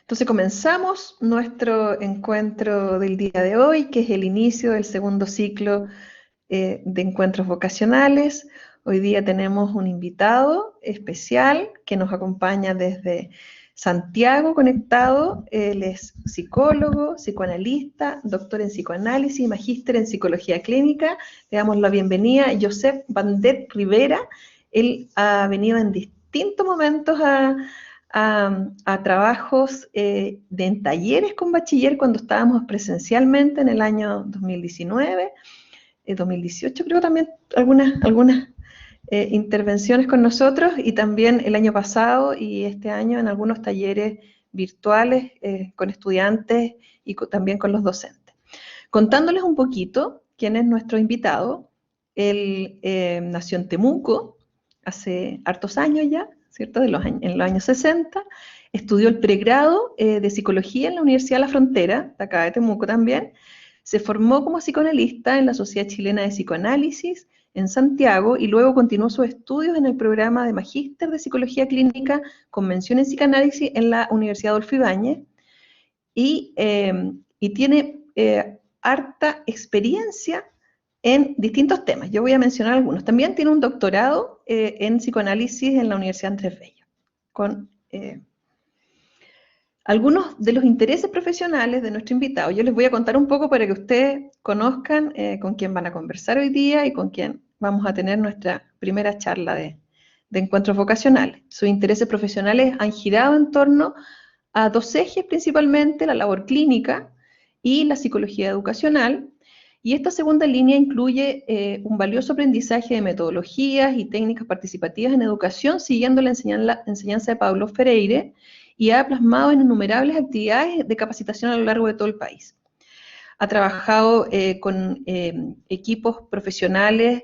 Entonces comenzamos nuestro encuentro del día de hoy, que es el inicio del segundo ciclo de encuentros vocacionales. Hoy día tenemos un invitado especial que nos acompaña desde Santiago conectado. Él es psicólogo, psicoanalista, doctor en psicoanálisis y magíster en psicología clínica. Le damos la bienvenida a Josep Bandet Rivera. Él ha venido en distintos momentos a trabajos en talleres con bachiller cuando estábamos presencialmente en el año 2019, 2018 creo también algunas intervenciones con nosotros, y también el año pasado y este año en algunos talleres virtuales con estudiantes y también con los docentes. Contándoles un poquito quién es nuestro invitado. Él nació en Temuco hace hartos años ya, ¿cierto? En los años 60. Estudió el pregrado de psicología en la Universidad de la Frontera, de acá de Temuco también. Se formó como psicoanalista en la Sociedad Chilena de Psicoanálisis en Santiago y luego continuó sus estudios en el programa de Magíster de Psicología Clínica con mención en psicoanálisis en la Universidad Adolfo Ibáñez y tiene harta experiencia en distintos temas. Yo voy a mencionar algunos. También tiene un doctorado en psicoanálisis en la Universidad Andrés Bello, con algunos de los intereses profesionales de nuestro invitado. Yo les voy a contar un poco para que ustedes conozcan con quién van a conversar hoy día y con quién vamos a tener nuestra primera charla de encuentros vocacionales. Sus intereses profesionales han girado en torno a dos ejes principalmente: la labor clínica y la psicología educacional. Y esta segunda línea incluye un valioso aprendizaje de metodologías y técnicas participativas en educación, siguiendo la enseñanza de Paulo Freire, y ha plasmado en innumerables actividades de capacitación a lo largo de todo el país. Ha trabajado con equipos profesionales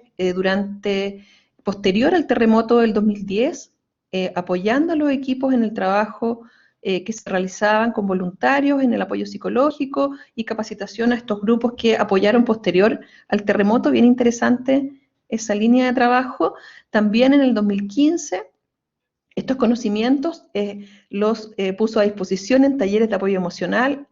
posterior al terremoto del 2010, apoyando a los equipos en el trabajo que se realizaban con voluntarios en el apoyo psicológico y capacitación a estos grupos que apoyaron posterior al terremoto. Bien interesante esa línea de trabajo. También en el 2015 estos conocimientos los puso a disposición en talleres de apoyo emocional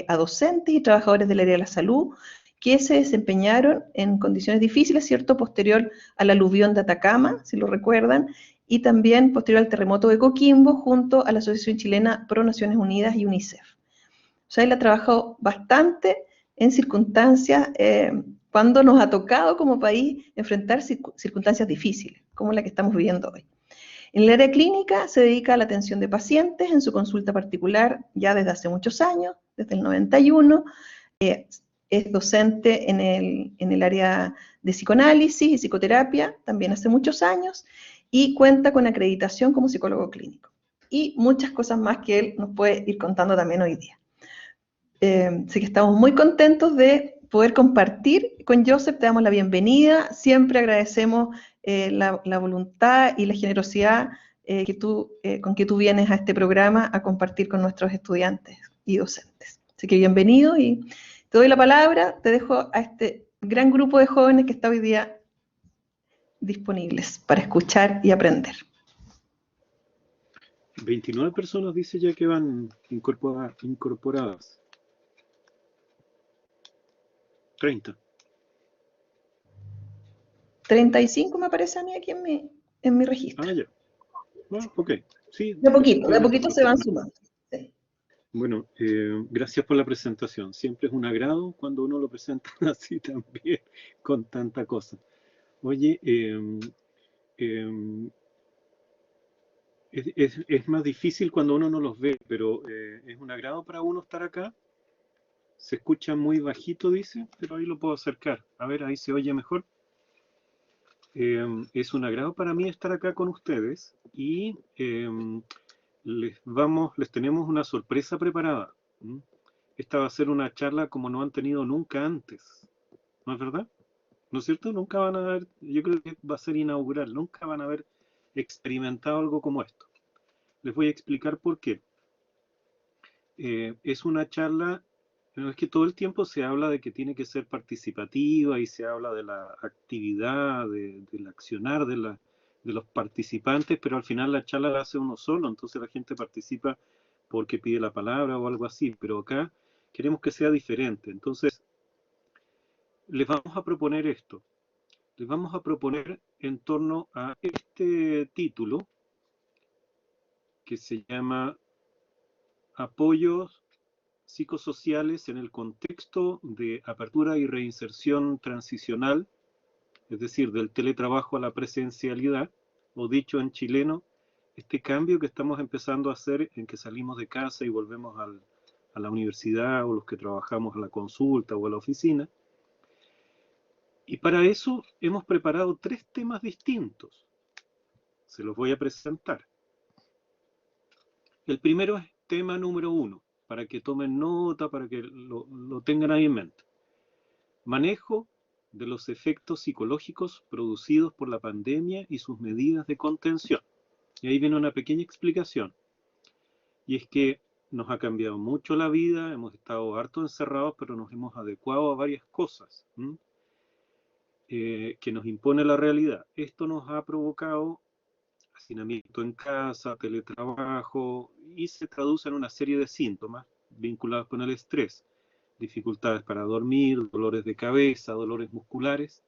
a docentes y trabajadores del área de la salud que se desempeñaron en condiciones difíciles, ¿cierto?, posterior al aluvión de Atacama, si lo recuerdan, y también posterior al terremoto de Coquimbo, junto a la Asociación Chilena Pro Naciones Unidas y UNICEF. O sea, él ha trabajado bastante en circunstancias, cuando nos ha tocado como país enfrentar circunstancias difíciles, como la que estamos viviendo hoy. En el área clínica se dedica a la atención de pacientes en su consulta particular ya desde hace muchos años, desde el 91. Es docente en el área de psicoanálisis y psicoterapia también hace muchos años y cuenta con acreditación como psicólogo clínico. Y muchas cosas más que él nos puede ir contando también hoy día. Así que estamos muy contentos de poder compartir con Josep. Te damos la bienvenida. Siempre agradecemos la voluntad y la generosidad con que tú vienes a este programa a compartir con nuestros estudiantes y docentes. Así que bienvenido y te doy la palabra. Te dejo a este gran grupo de jóvenes que está hoy día disponibles para escuchar y aprender. 29 personas dice ya que van incorporadas. 30. 35 me aparece a mí aquí en mi registro. Ah, ya. Ah, ok. Sí, De a efectivamente. poquito se van sumando. Sí. Bueno, gracias por la presentación. Siempre es un agrado cuando uno lo presenta así también, con tanta cosa. Oye, es más difícil cuando uno no los ve, pero es un agrado para uno estar acá. Se escucha muy bajito, dice, pero ahí lo puedo acercar. A ver, ahí se oye mejor. Es un agrado para mí estar acá con ustedes y les tenemos una sorpresa preparada. ¿Mm? Esta va a ser una charla como no han tenido nunca antes, ¿no es verdad? ¿No es cierto? Nunca van a haber, yo creo que va a ser inaugural, nunca van a haber experimentado algo como esto. Les voy a explicar por qué. Es una charla, pero es que todo el tiempo se habla de que tiene que ser participativa y se habla de la actividad, del accionar de los participantes, pero al final la charla la hace uno solo, entonces la gente participa porque pide la palabra o algo así, pero acá queremos que sea diferente. Entonces, les vamos a proponer esto. Les vamos a proponer en torno a este título que se llama Apoyos psicosociales en el contexto de apertura y reinserción transicional, es decir, del teletrabajo a la presencialidad, o dicho en chileno, este cambio que estamos empezando a hacer en que salimos de casa y volvemos a la universidad, o los que trabajamos a la consulta o a la oficina. Y para eso hemos preparado 3 temas distintos. Se los voy a presentar. El primero es tema número 1, para que tomen nota, para que lo tengan ahí en mente. Manejo de los efectos psicológicos producidos por la pandemia y sus medidas de contención. Y ahí viene una pequeña explicación. Y es que nos ha cambiado mucho la vida, hemos estado harto encerrados, pero nos hemos adecuado a varias cosas que nos impone la realidad. Esto nos ha provocado hacinamiento en casa, teletrabajo, y se traduce en una serie de síntomas vinculados con el estrés. Dificultades para dormir, dolores de cabeza, dolores musculares.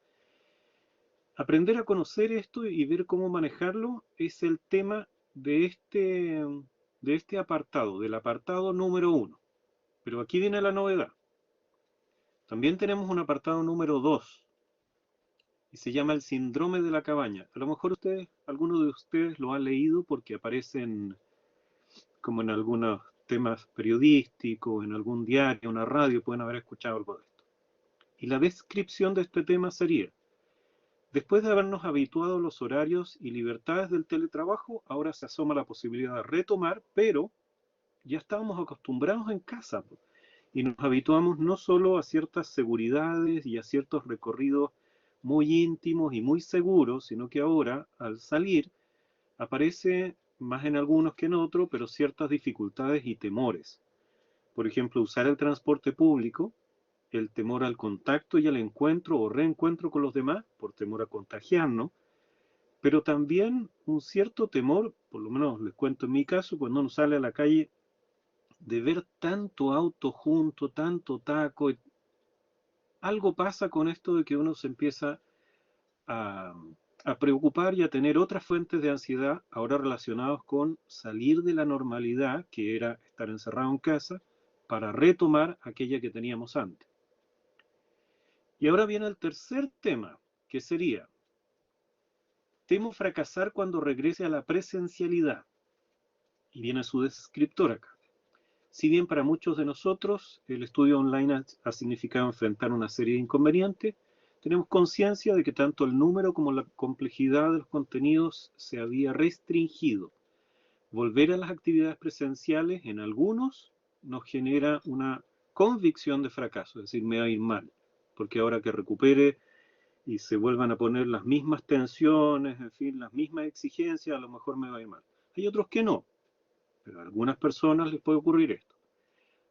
Aprender a conocer esto y ver cómo manejarlo es el tema de este apartado, del apartado número 1. Pero aquí viene la novedad. También tenemos un apartado número 2, y se llama el síndrome de la cabaña. A lo mejor algunos de ustedes lo han leído porque aparecen como en algunos temas periodísticos, en algún diario, una radio, pueden haber escuchado algo de esto. Y la descripción de este tema sería: después de habernos habituado a los horarios y libertades del teletrabajo, ahora se asoma la posibilidad de retomar, pero ya estábamos acostumbrados en casa y nos habituamos no solo a ciertas seguridades y a ciertos recorridos muy íntimos y muy seguros, sino que ahora, al salir, aparece más en algunos que en otros, pero ciertas dificultades y temores. Por ejemplo, usar el transporte público, el temor al contacto y al encuentro o reencuentro con los demás, por temor a contagiarnos, pero también un cierto temor, por lo menos les cuento en mi caso, cuando uno sale a la calle, de ver tanto auto junto, tanto taco. Algo pasa con esto de que uno se empieza a, a preocupar y a tener otras fuentes de ansiedad ahora relacionados con salir de la normalidad, que era estar encerrado en casa, para retomar aquella que teníamos antes. Y ahora viene el tercer tema, que sería: temo fracasar cuando regrese a la presencialidad. Y viene su descriptor acá. Si bien para muchos de nosotros el estudio online ha significado enfrentar una serie de inconvenientes, tenemos conciencia de que tanto el número como la complejidad de los contenidos se había restringido. Volver a las actividades presenciales en algunos nos genera una convicción de fracaso, es decir, me va a ir mal, porque ahora que recupere y se vuelvan a poner las mismas tensiones, en fin, las mismas exigencias, a lo mejor me va a ir mal. Hay otros que no, pero a algunas personas les puede ocurrir esto.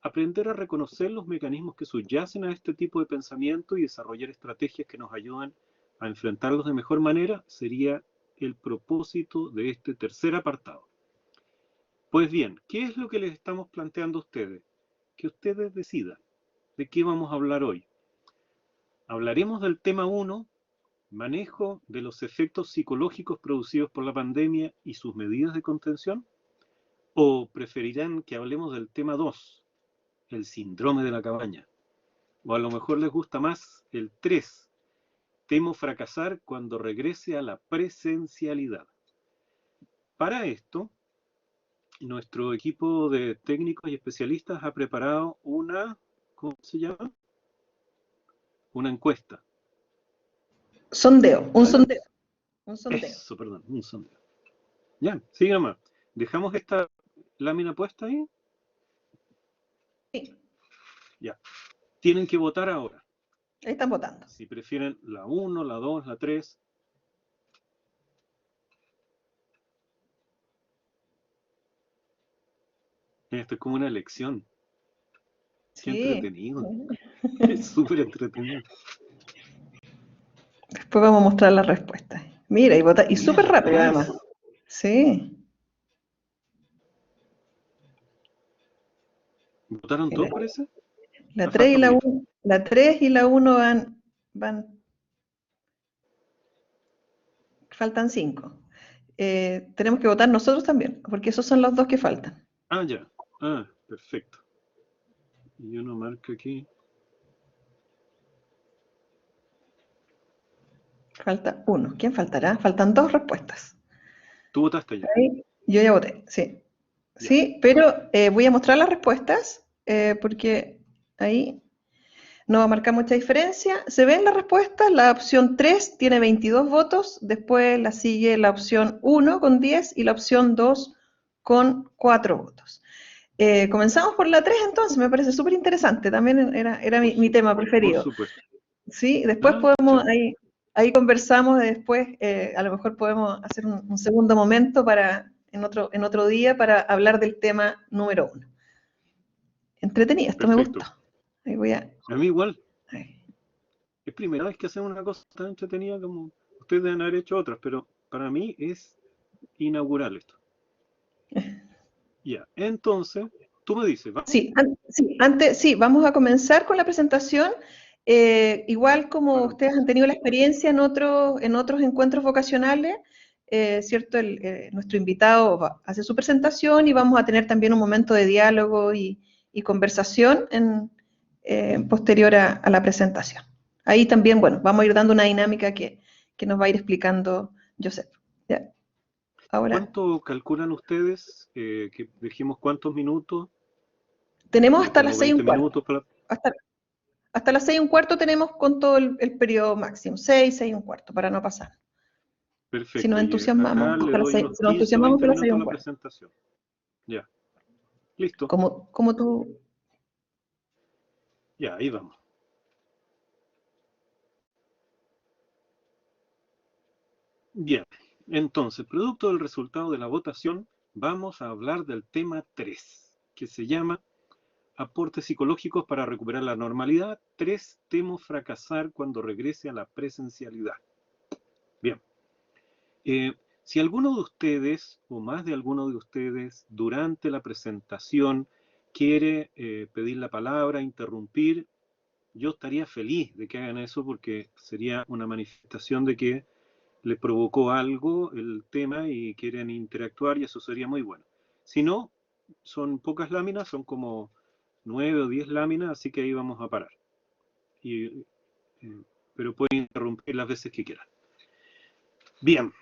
Aprender a reconocer los mecanismos que subyacen a este tipo de pensamiento y desarrollar estrategias que nos ayuden a enfrentarlos de mejor manera sería el propósito de este tercer apartado. Pues bien, ¿qué es lo que les estamos planteando a ustedes? Que ustedes decidan de qué vamos a hablar hoy. Hablaremos del tema 1, manejo de los efectos psicológicos producidos por la pandemia y sus medidas de contención, o preferirán que hablemos del tema 2, el síndrome de la cabaña, o a lo mejor les gusta más el 3, temo fracasar cuando regrese a la presencialidad. Para esto, nuestro equipo de técnicos y especialistas ha preparado una, ¿cómo se llama? Una encuesta. Sondeo, un sondeo. Un sondeo. Eso, perdón, un sondeo. Ya, sigue nomás. ¿Dejamos esta lámina puesta ahí? Sí, Ya. Tienen que votar ahora. ahí están votando. Si prefieren la 1, la 2, la 3. Esto es como una elección. Qué Sí. entretenido. Es súper entretenido. Después vamos a mostrar las respuestas. Mira, y vota, y súper rápido además. Sí. ¿Votaron Sí, todos, parece? la Ah, 3 y falta la Polito. 1, la 3 y la 1 van, faltan 5. Tenemos que votar nosotros también, porque esos son los dos que faltan. Ah, ya. Ah, perfecto. Y uno marca aquí. Falta uno. ¿Quién faltará? Faltan dos respuestas. ¿Tú votaste ya? Ahí, yo ya voté, sí. Ya. Sí, pero voy a mostrar las respuestas porque ahí no va a marcar mucha diferencia. Se ven las respuestas, la opción 3 tiene 22 votos, después la sigue la opción 1 con 10 y la opción 2 con 4 votos. Comenzamos por la 3 entonces, me parece súper interesante, también era mi tema Por preferido. supuesto. Sí, después Ah, podemos, ya. ahí conversamos, después a lo mejor podemos hacer un segundo momento en otro día para hablar del tema número 1. Entretenido, esto me gustó. Perfecto. Ahí voy a... A mí igual. ahí. Es primera vez que hacemos una cosa tan entretenida como ustedes deben haber hecho otras, pero para mí es inaugural esto. Ya. Entonces, tú me dices, ¿vamos? Sí, vamos a comenzar con la presentación. Igual como Para ustedes han entonces. tenido la experiencia en otros encuentros vocacionales, ¿cierto? Nuestro invitado hace su presentación y vamos a tener también un momento de diálogo y conversación posterior a la presentación. Ahí también, bueno, vamos a ir dando una dinámica que nos va a ir explicando Joseph. ¿Ya? Ahora, ¿Cuánto calculan ustedes que dijimos cuántos minutos? tenemos hasta las Como seis y 20 un cuarto. minutos para... Hasta, Hasta las 6:15 tenemos con todo el periodo máximo, 6:15, para no pasar. Si nos Perfecto. Y entusiasmamos, acá le hasta las doy 6, unos si nos 15 o entusiasmamos 20 hasta las seis y minutos a un la cuarto. presentación. Ya. Listo. Como tú, Ya, ahí vamos. Bien. Entonces, producto del resultado de la votación, vamos a hablar del tema 3, que se llama Aportes psicológicos para recuperar la normalidad. 3, temo fracasar cuando regrese a la presencialidad. Bien. Si alguno de ustedes, o más de alguno de ustedes, durante la presentación quiere pedir la palabra, interrumpir, yo estaría feliz de que hagan eso porque sería una manifestación de que les provocó algo el tema y quieren interactuar y eso sería muy bueno. Si no, son pocas láminas, son como 9 o 10 láminas, así que ahí vamos a parar. Y, pero pueden interrumpir las veces que quieran. Bien.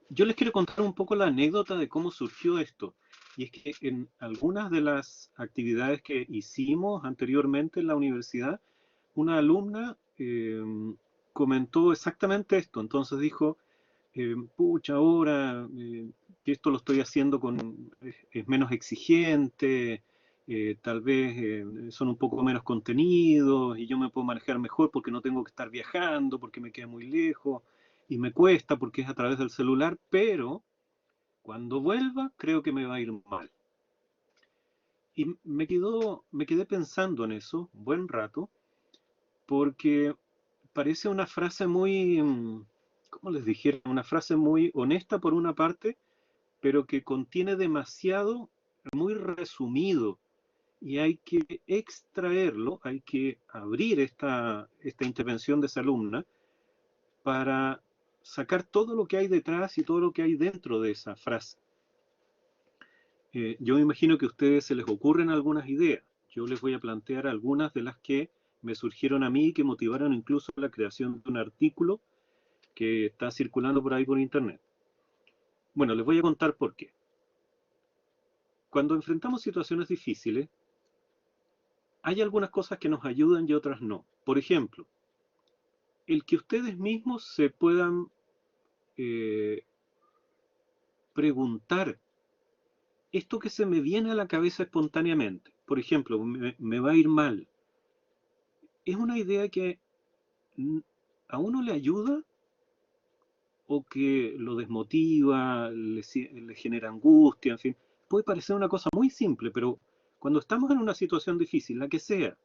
Yo les quiero contar un poco la anécdota de cómo surgió esto. Y es que en algunas de las actividades que hicimos anteriormente en la universidad, una alumna comentó exactamente esto. Entonces dijo, pucha, ahora que esto lo estoy haciendo es menos exigente, tal vez son un poco menos contenidos y yo me puedo manejar mejor porque no tengo que estar viajando, porque me queda muy lejos y me cuesta porque es a través del celular, pero cuando vuelva creo que me va a ir mal. Y me quedé pensando en eso un buen rato porque parece una frase muy, ¿cómo les dijera? Una frase muy honesta por una parte, pero que contiene demasiado, muy resumido, y hay que extraerlo, hay que abrir esta intervención de esa alumna para sacar todo lo que hay detrás y todo lo que hay dentro de esa frase. Yo me imagino que a ustedes se les ocurren algunas ideas. Yo les voy a plantear algunas de las que me surgieron a mí y que motivaron incluso la creación de un artículo que está circulando por ahí por internet. Bueno, les voy a contar por qué. Cuando enfrentamos situaciones difíciles, hay algunas cosas que nos ayudan y otras no. Por ejemplo, el que ustedes mismos se puedan eh, preguntar esto que se me viene a la cabeza espontáneamente. Por ejemplo, me va a ir mal. Es una idea que a uno le ayuda o que lo desmotiva, le genera angustia, en fin. Puede parecer una cosa muy simple, pero cuando estamos en una situación difícil, la que sea,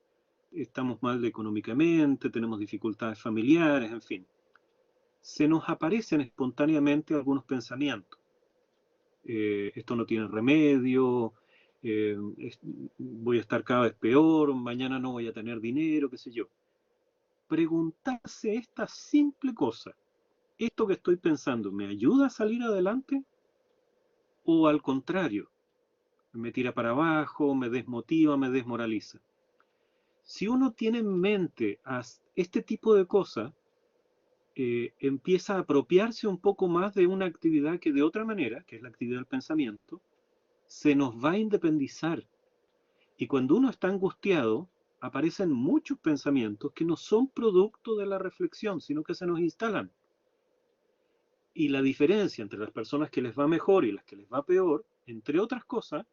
estamos mal económicamente, tenemos dificultades familiares, en fin. se nos aparecen espontáneamente algunos pensamientos. Esto no tiene remedio, voy a estar cada vez peor, mañana no voy a tener dinero, qué sé yo. Preguntarse esta simple cosa, ¿esto que estoy pensando me ayuda a salir adelante? ¿O al contrario, me tira para abajo, me desmotiva, me desmoraliza? Si uno tiene en mente este tipo de cosas, empieza a apropiarse un poco más de una actividad que de otra manera, que es la actividad del pensamiento, se nos va a independizar. Y cuando uno está angustiado, aparecen muchos pensamientos que no son producto de la reflexión, sino que se nos instalan. Y la diferencia entre las personas que les va mejor y las que les va peor, entre otras cosas,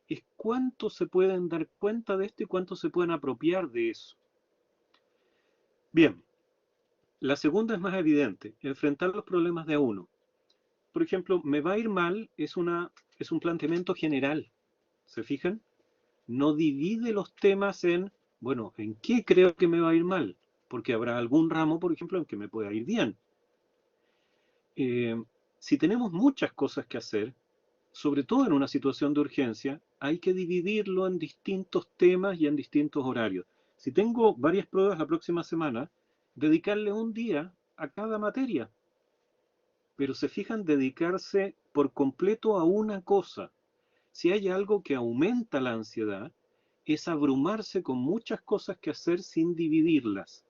es cuánto se pueden dar cuenta de esto y cuánto se pueden apropiar de eso. Bien, la segunda es más evidente, enfrentar los problemas de a uno. Por ejemplo, me va a ir mal es un planteamiento general. ¿Se fijan? No divide los temas en, bueno, ¿en qué creo que me va a ir mal? Porque habrá algún ramo, por ejemplo, en que me pueda ir bien. Si tenemos muchas cosas que hacer, sobre todo en una situación de urgencia, hay que dividirlo en distintos temas y en distintos horarios. Si tengo varias pruebas la próxima semana, dedicarle un día a cada materia. Pero se fijan, dedicarse por completo a una cosa. Si hay algo que aumenta la ansiedad, es abrumarse con muchas cosas que hacer sin dividirlas.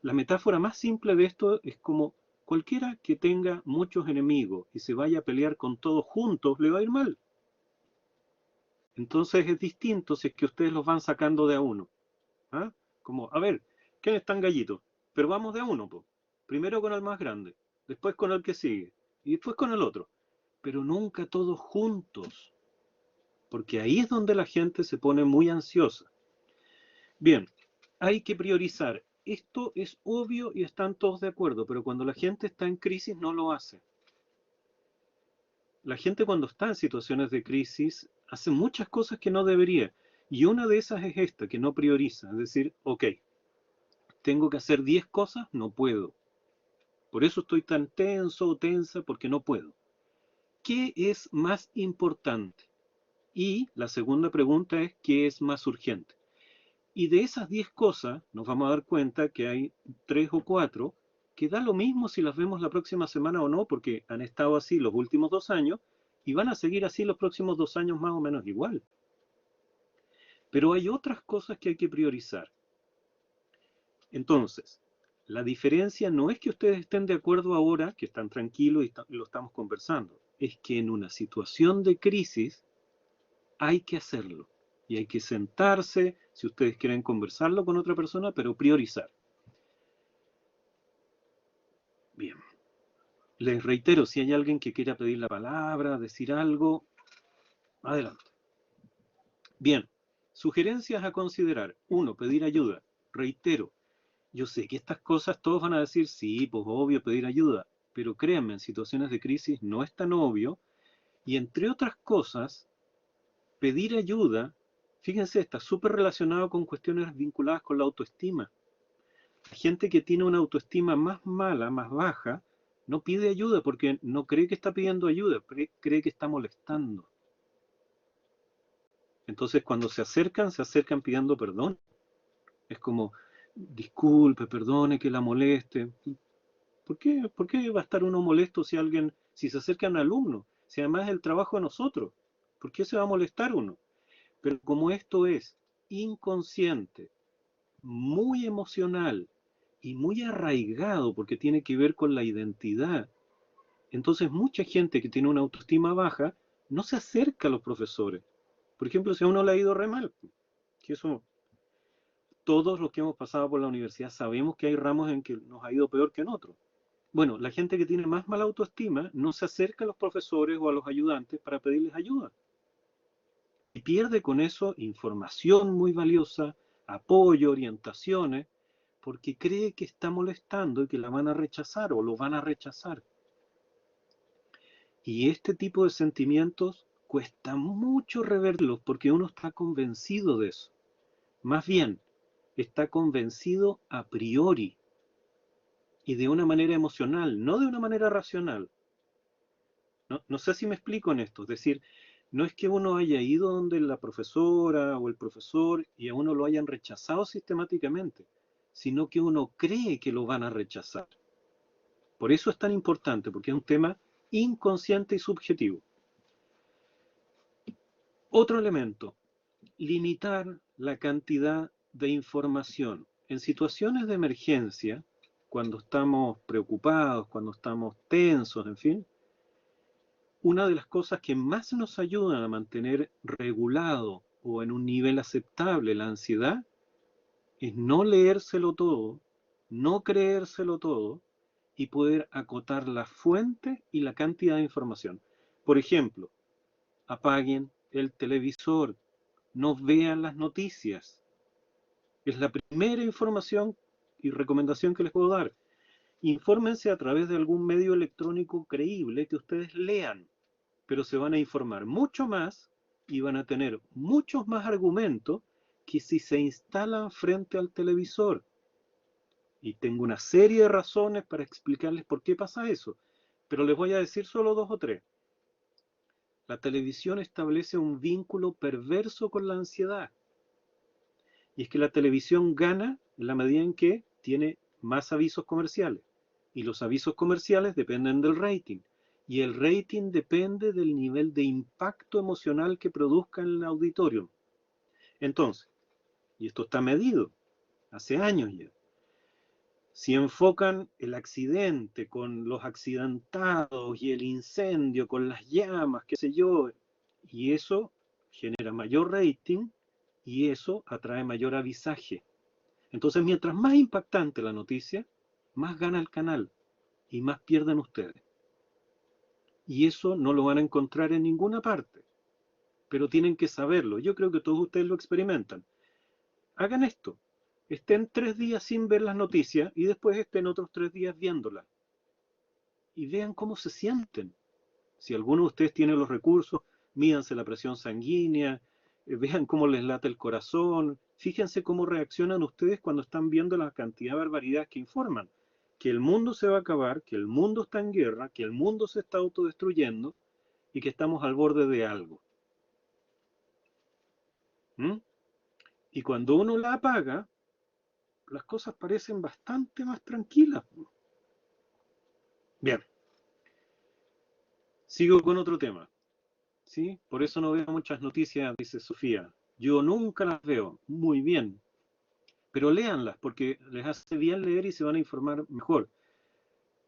La metáfora más simple de esto es como cualquiera que tenga muchos enemigos y se vaya a pelear con todos juntos, le va a ir mal. Entonces es distinto si es que ustedes los van sacando de a uno. ¿Ah? Como, a ver, ¿quién es tan gallito? Pero vamos de a uno, po. Primero con el más grande, después con el que sigue, y después con el otro. Pero nunca todos juntos, porque ahí es donde la gente se pone muy ansiosa. Bien, hay que priorizar. Esto es obvio y están todos de acuerdo, pero cuando la gente está en crisis no lo hace. La gente cuando está en situaciones de crisis hace muchas cosas que no debería. Y una de esas es esta, que no prioriza. Es decir, ok, tengo que hacer 10 cosas, no puedo. Por eso estoy tan tenso o tensa, porque no puedo. ¿Qué es más importante? Y la segunda pregunta es, ¿qué es más urgente? Y de esas 10 cosas nos vamos a dar cuenta que hay 3 o 4 que da lo mismo si las vemos la próxima semana o no, porque han estado así los últimos 2 años y van a seguir así los próximos 2 años más o menos igual. Pero hay otras cosas que hay que priorizar. Entonces, la diferencia no es que ustedes estén de acuerdo ahora, que están tranquilos y lo estamos conversando, es que en una situación de crisis hay que hacerlo. Y hay que sentarse, si ustedes quieren conversarlo con otra persona, pero priorizar. Bien. Les reitero, si hay alguien que quiera pedir la palabra, decir algo, adelante. Bien. Sugerencias a considerar. 1. Pedir ayuda. Reitero, yo sé que estas cosas todos van a decir, sí, pues obvio pedir ayuda, pero créanme, en situaciones de crisis no es tan obvio. Y entre otras cosas, pedir ayuda, fíjense, está súper relacionado con cuestiones vinculadas con la autoestima. La gente que tiene una autoestima más mala, más baja, no pide ayuda porque no cree que está pidiendo ayuda, cree que está molestando. Entonces cuando se acercan pidiendo perdón. Es como, disculpe, perdone que la moleste. ¿Por qué va a estar uno molesto si se acerca a un alumno? Si además es el trabajo de nosotros. ¿Por qué se va a molestar uno? Pero como esto es inconsciente, muy emocional y muy arraigado porque tiene que ver con la identidad, entonces mucha gente que tiene una autoestima baja no se acerca a los profesores. Por ejemplo, si a uno le ha ido re mal, que eso todos los que hemos pasado por la universidad sabemos que hay ramos en que nos ha ido peor que en otros. Bueno, la gente que tiene más mala autoestima no se acerca a los profesores o a los ayudantes para pedirles ayuda. Y pierde con eso información muy valiosa, apoyo, orientaciones, porque cree que está molestando y que la van a rechazar o lo van a rechazar. Y este tipo de sentimientos cuesta mucho revertirlos porque uno está convencido de eso. Más bien, está convencido a priori. y de una manera emocional, no de una manera racional. No sé si me explico en esto, es decir, no es que uno haya ido donde la profesora o el profesor y a uno lo hayan rechazado sistemáticamente, sino que uno cree que lo van a rechazar. Por eso es tan importante, porque es un tema inconsciente y subjetivo. Otro elemento, limitar la cantidad de información. En situaciones de emergencia, cuando estamos preocupados, cuando estamos tensos, en fin, una de las cosas que más nos ayudan a mantener regulado o en un nivel aceptable la ansiedad es no leérselo todo, no creérselo todo y poder acotar la fuente y la cantidad de información. Por ejemplo, apaguen el televisor, no vean las noticias. Es la primera información y recomendación que les puedo dar. Infórmense a través de algún medio electrónico creíble que ustedes lean, pero se van a informar mucho más y van a tener muchos más argumentos que si se instalan frente al televisor. Y tengo una serie de razones para explicarles por qué pasa eso, pero les voy a decir solo 2 o 3. La televisión establece un vínculo perverso con la ansiedad. Y es que la televisión gana en la medida en que tiene más avisos comerciales. Y los avisos comerciales dependen del rating. Y el rating depende del nivel de impacto emocional que produzca en el auditorio. Entonces, y esto está medido hace años ya, si enfocan el accidente con los accidentados y el incendio con las llamas, qué sé yo, y eso genera mayor rating y eso atrae mayor avisaje. Entonces, mientras más impactante la noticia, más gana el canal y más pierden ustedes. Y eso no lo van a encontrar en ninguna parte, pero tienen que saberlo. Yo creo que todos ustedes lo experimentan. Hagan esto. Estén 3 días sin ver las noticias y después estén otros 3 días viéndolas. Y vean cómo se sienten. Si alguno de ustedes tiene los recursos, mídanse la presión sanguínea, vean cómo les late el corazón, fíjense cómo reaccionan ustedes cuando están viendo la cantidad de barbaridades que informan. Que el mundo se va a acabar, que el mundo está en guerra, que el mundo se está autodestruyendo y que estamos al borde de algo. ¿Mm? Y cuando uno la apaga, las cosas parecen bastante más tranquilas. Bien, sigo con otro tema. ¿Sí? Por eso no veo muchas noticias, dice Sofía. Yo nunca las veo. Muy bien. Pero léanlas, porque les hace bien leer y se van a informar mejor.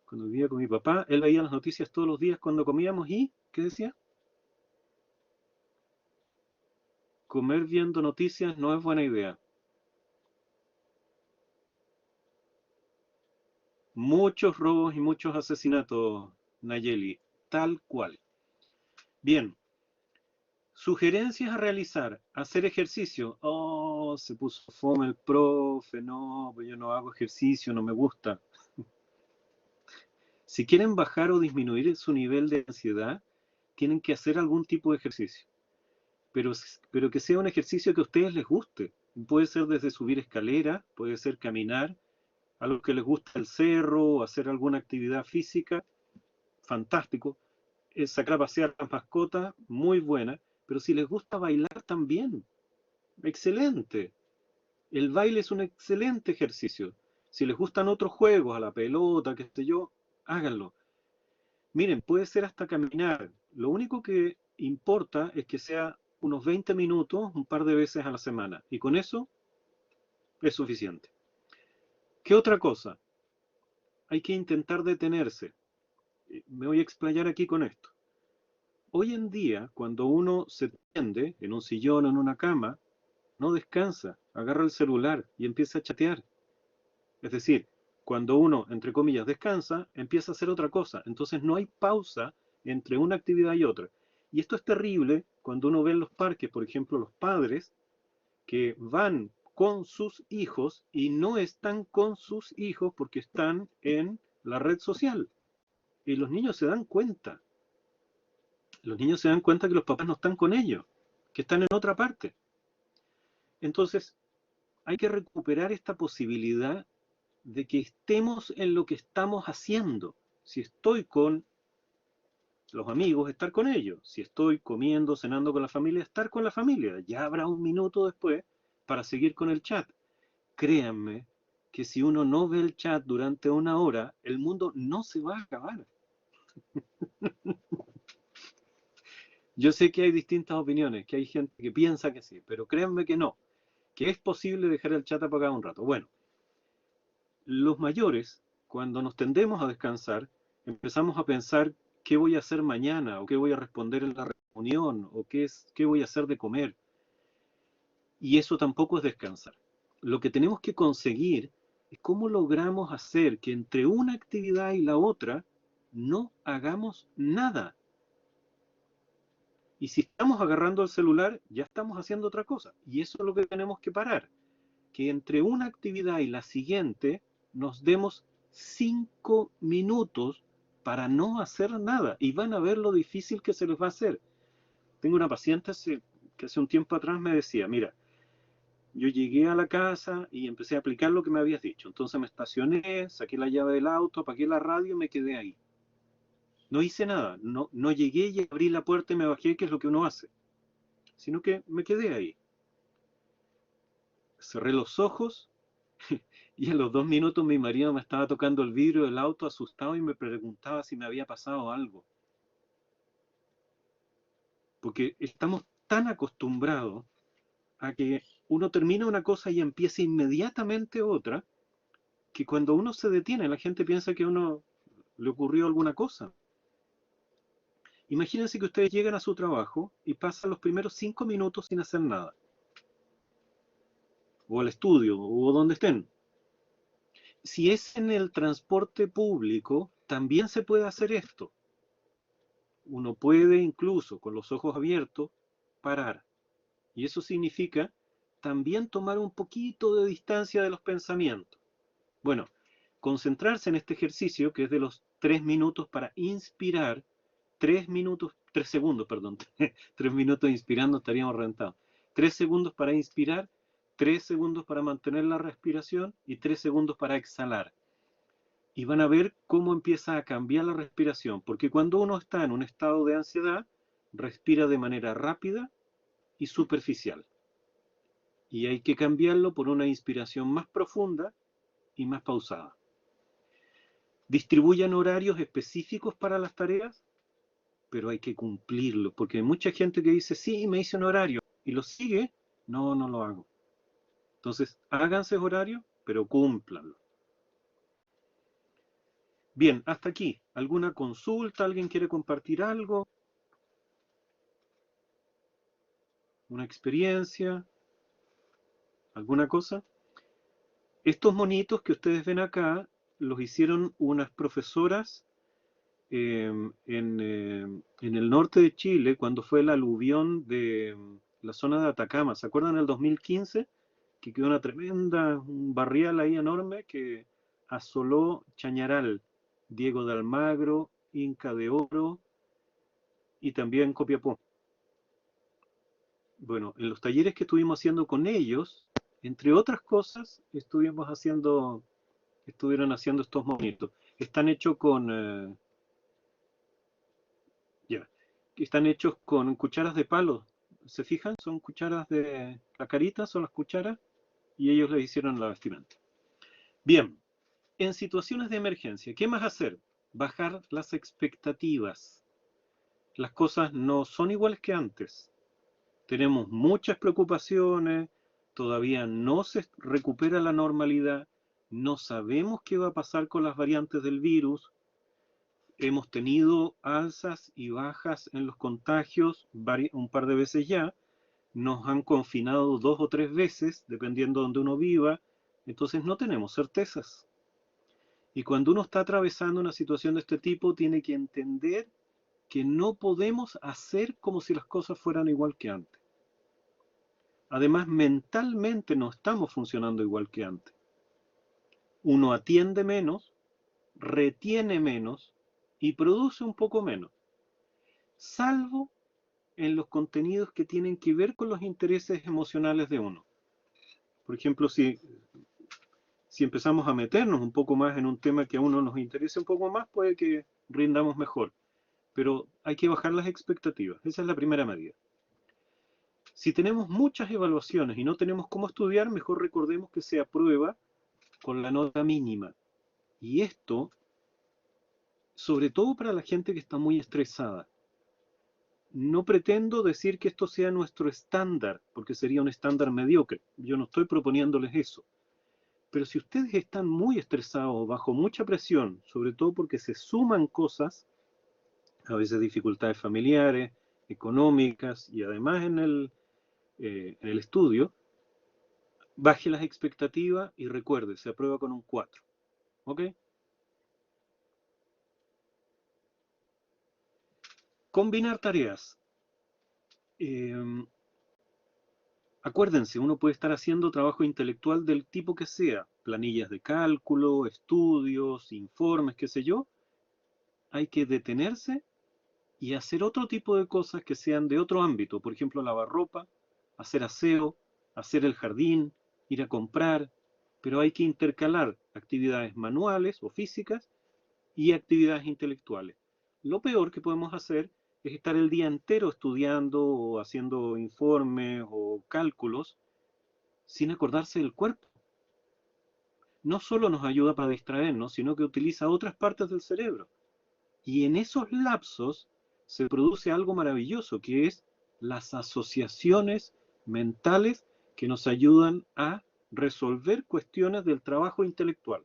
Cuando vivía con mi papá, él veía las noticias todos los días cuando comíamos y, ¿qué decía? Comer viendo noticias no es buena idea. Muchos robos y muchos asesinatos, Nayeli, tal cual. Bien, sugerencias a realizar, hacer ejercicio. Oh, se puso fome el profe, no, pues yo no hago ejercicio, no me gusta. Si quieren bajar o disminuir su nivel de ansiedad, tienen que hacer algún tipo de ejercicio. Pero que sea un ejercicio que a ustedes les guste. Puede ser desde subir escalera, puede ser caminar, a los que les gusta el cerro, o hacer alguna actividad física, fantástico. Sacar a pasear las mascotas, muy buena. Pero si les gusta bailar también, excelente. El baile es un excelente ejercicio. Si les gustan otros juegos, a la pelota, qué sé yo, háganlo. Miren, puede ser hasta caminar. Lo único que importa es que sea unos 20 minutos un par de veces a la semana. Y con eso es suficiente. ¿Qué otra cosa? Hay que intentar detenerse. Me voy a explayar aquí con esto. Hoy en día, cuando uno se tiende en un sillón o en una cama, no descansa, agarra el celular y empieza a chatear. Es decir, cuando uno, entre comillas, descansa, empieza a hacer otra cosa. Entonces no hay pausa entre una actividad y otra. Y esto es terrible cuando uno ve en los parques, por ejemplo, los padres que van con sus hijos y no están con sus hijos porque están en la red social. Y los niños se dan cuenta. Los niños se dan cuenta que los papás no están con ellos, que están en otra parte. Entonces, hay que recuperar esta posibilidad de que estemos en lo que estamos haciendo. Si estoy con los amigos, estar con ellos. Si estoy comiendo, cenando con la familia, estar con la familia. Ya habrá un minuto después para seguir con el chat. Créanme que si uno no ve el chat durante una hora, el mundo no se va a acabar. Yo sé que hay distintas opiniones, que hay gente que piensa que sí, pero créanme que no, que es posible dejar el chat apagado un rato. Bueno, los mayores, cuando nos tendemos a descansar, empezamos a pensar qué voy a hacer mañana, o qué voy a responder en la reunión, o qué voy a hacer de comer. Y eso tampoco es descansar. Lo que tenemos que conseguir es cómo logramos hacer que entre una actividad y la otra no hagamos nada. Y si estamos agarrando el celular, ya estamos haciendo otra cosa. Y eso es lo que tenemos que parar. Que entre una actividad y la siguiente nos demos 5 minutos para no hacer nada. Y van a ver lo difícil que se les va a hacer. Tengo una paciente que hace un tiempo atrás me decía, mira, yo llegué a la casa y empecé a aplicar lo que me habías dicho. Entonces me estacioné, saqué la llave del auto, apagué la radio y me quedé ahí. No hice nada, no llegué y abrí la puerta y me bajé, que es lo que uno hace, sino que me quedé ahí. Cerré los ojos y a los 2 minutos mi marido me estaba tocando el vidrio del auto asustado y me preguntaba si me había pasado algo. Porque estamos tan acostumbrados a que uno termina una cosa y empieza inmediatamente otra, que cuando uno se detiene la gente piensa que a uno le ocurrió alguna cosa. Imagínense que ustedes llegan a su trabajo y pasan los primeros 5 minutos sin hacer nada. O al estudio, o donde estén. Si es en el transporte público, también se puede hacer esto. Uno puede incluso, con los ojos abiertos, parar. Y eso significa también tomar un poquito de distancia de los pensamientos. Bueno, concentrarse en este ejercicio, que es de los 3 minutos para inspirar, 3 segundos, perdón, 3 minutos inspirando estaríamos reventados. 3 segundos para inspirar, 3 segundos para mantener la respiración y 3 segundos para exhalar. Y van a ver cómo empieza a cambiar la respiración, porque cuando uno está en un estado de ansiedad, respira de manera rápida y superficial. Y hay que cambiarlo por una inspiración más profunda y más pausada. Distribuyan horarios específicos para las tareas, pero hay que cumplirlo, porque hay mucha gente que dice, sí, me hice un horario, y lo sigue, no lo hago. Entonces, háganse horario, pero cúmplanlo. Bien, hasta aquí. ¿Alguna consulta? ¿Alguien quiere compartir algo? ¿Una experiencia? ¿Alguna cosa? Estos monitos que ustedes ven acá los hicieron unas profesoras en el norte de Chile cuando fue el aluvión de la zona de Atacama. ¿Se acuerdan del 2015? Que quedó una tremenda, un barrial ahí enorme que asoló Chañaral, Diego de Almagro, Inca de Oro y también Copiapó. Bueno, en los talleres que estuvimos haciendo con ellos, entre otras cosas, estuvieron haciendo estos monitos. Están hechos con, ya, están hechos con cucharas de palo. ¿Se fijan? Son cucharas de, la carita son las cucharas y ellos les hicieron la vestimenta. Bien, en situaciones de emergencia, ¿qué más hacer? Bajar las expectativas. Las cosas no son iguales que antes. Tenemos muchas preocupaciones, todavía no se recupera la normalidad, no sabemos qué va a pasar con las variantes del virus, hemos tenido alzas y bajas en los contagios un par de veces ya, nos han confinado 2 o 3 veces, dependiendo de donde uno viva, entonces no tenemos certezas. Y cuando uno está atravesando una situación de este tipo, tiene que entender que no podemos hacer como si las cosas fueran igual que antes. Además, mentalmente no estamos funcionando igual que antes. Uno atiende menos, retiene menos y produce un poco menos, salvo en los contenidos que tienen que ver con los intereses emocionales de uno. Por ejemplo, si si empezamos a meternos un poco más en un tema que a uno nos interese un poco más, puede que rindamos mejor. Pero hay que bajar las expectativas. Esa es la primera medida. Si tenemos muchas evaluaciones y no tenemos cómo estudiar, mejor recordemos que se aprueba con la nota mínima. Y esto, sobre todo para la gente que está muy estresada. No pretendo decir que esto sea nuestro estándar, porque sería un estándar mediocre. Yo no estoy proponiéndoles eso. Pero si ustedes están muy estresados, bajo mucha presión, sobre todo porque se suman cosas, a veces dificultades familiares, económicas y además en el estudio, baje las expectativas y recuerde, se aprueba con un 4. ¿Ok? Combinar tareas. Acuérdense, uno puede estar haciendo trabajo intelectual del tipo que sea, planillas de cálculo, estudios, informes, qué sé yo. Hay que detenerse y hacer otro tipo de cosas que sean de otro ámbito, por ejemplo, lavar ropa, hacer aseo, hacer el jardín, ir a comprar, pero hay que intercalar actividades manuales o físicas y actividades intelectuales. Lo peor que podemos hacer es estar el día entero estudiando o haciendo informes o cálculos sin acordarse del cuerpo. No solo nos ayuda para distraernos, sino que utiliza otras partes del cerebro. Y en esos lapsos se produce algo maravilloso, que es las asociaciones mentales que nos ayudan a resolver cuestiones del trabajo intelectual.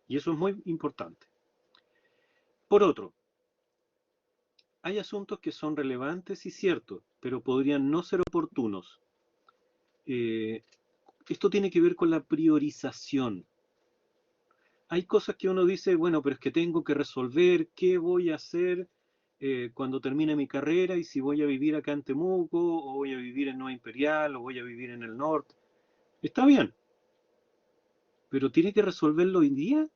Y eso es muy importante. Por otro, hay asuntos que son relevantes y ciertos, pero podrían no ser oportunos. Eh, Esto tiene que ver con la priorización. Hay cosas que uno dice, bueno, pero es que tengo que resolver qué voy a hacer cuando termine mi carrera y si voy a vivir acá en Temuco o voy a vivir en Nueva Imperial o voy a vivir en el norte. Está bien, pero tiene que resolverlo hoy día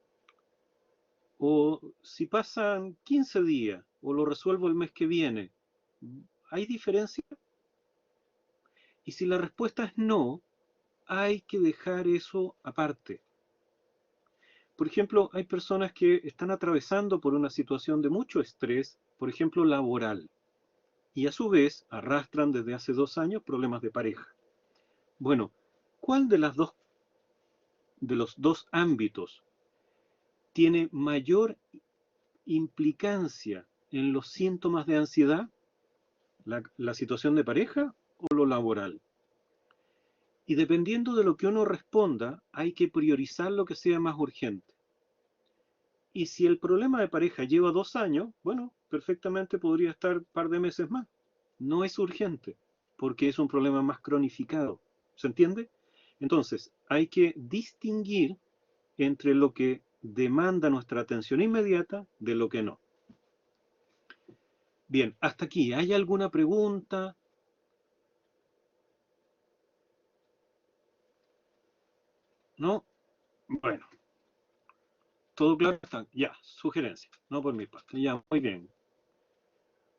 o si pasan 15 días o lo resuelvo el mes que viene. ¿Hay diferencia? Y si la respuesta es no, hay que dejar eso aparte. Por ejemplo, hay personas que están atravesando por una situación de mucho estrés, por ejemplo, laboral, y a su vez arrastran desde hace 2 años problemas de pareja. Bueno, ¿cuál de los dos ámbitos tiene mayor implicancia en los síntomas de ansiedad? ¿La situación de pareja o lo laboral? Y dependiendo de lo que uno responda, hay que priorizar lo que sea más urgente. Y si el problema de pareja lleva 2 años, bueno, perfectamente podría estar un par de meses más. No es urgente, porque es un problema más cronificado. ¿Se entiende? Entonces, hay que distinguir entre lo que demanda nuestra atención inmediata de lo que no. Bien, hasta aquí. ¿Hay alguna pregunta? ¿No? Bueno, todo claro. Ya, sugerencia. No por mi parte. Ya, muy bien.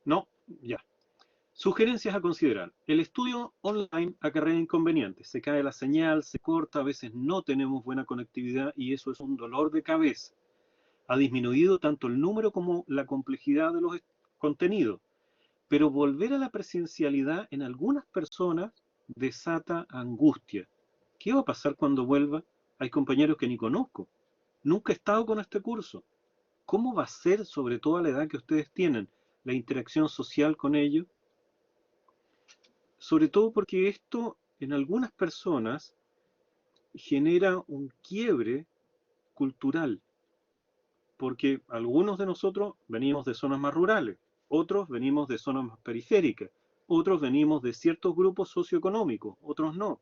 No, ya. Sugerencias a considerar. El estudio online acarrea inconvenientes. Se cae la señal, se corta, a veces no tenemos buena conectividad y eso es un dolor de cabeza. Ha disminuido tanto el número como la complejidad de los contenidos. Pero volver a la presencialidad en algunas personas desata angustia. ¿Qué va a pasar cuando vuelva? Hay compañeros que ni conozco. Nunca he estado con este curso. ¿Cómo va a ser, sobre todo a la edad que ustedes tienen, la interacción social con ellos? Sobre todo porque esto en algunas personas genera un quiebre cultural, porque algunos de nosotros venimos de zonas más rurales, otros venimos de zonas más periféricas, otros venimos de ciertos grupos socioeconómicos, otros no.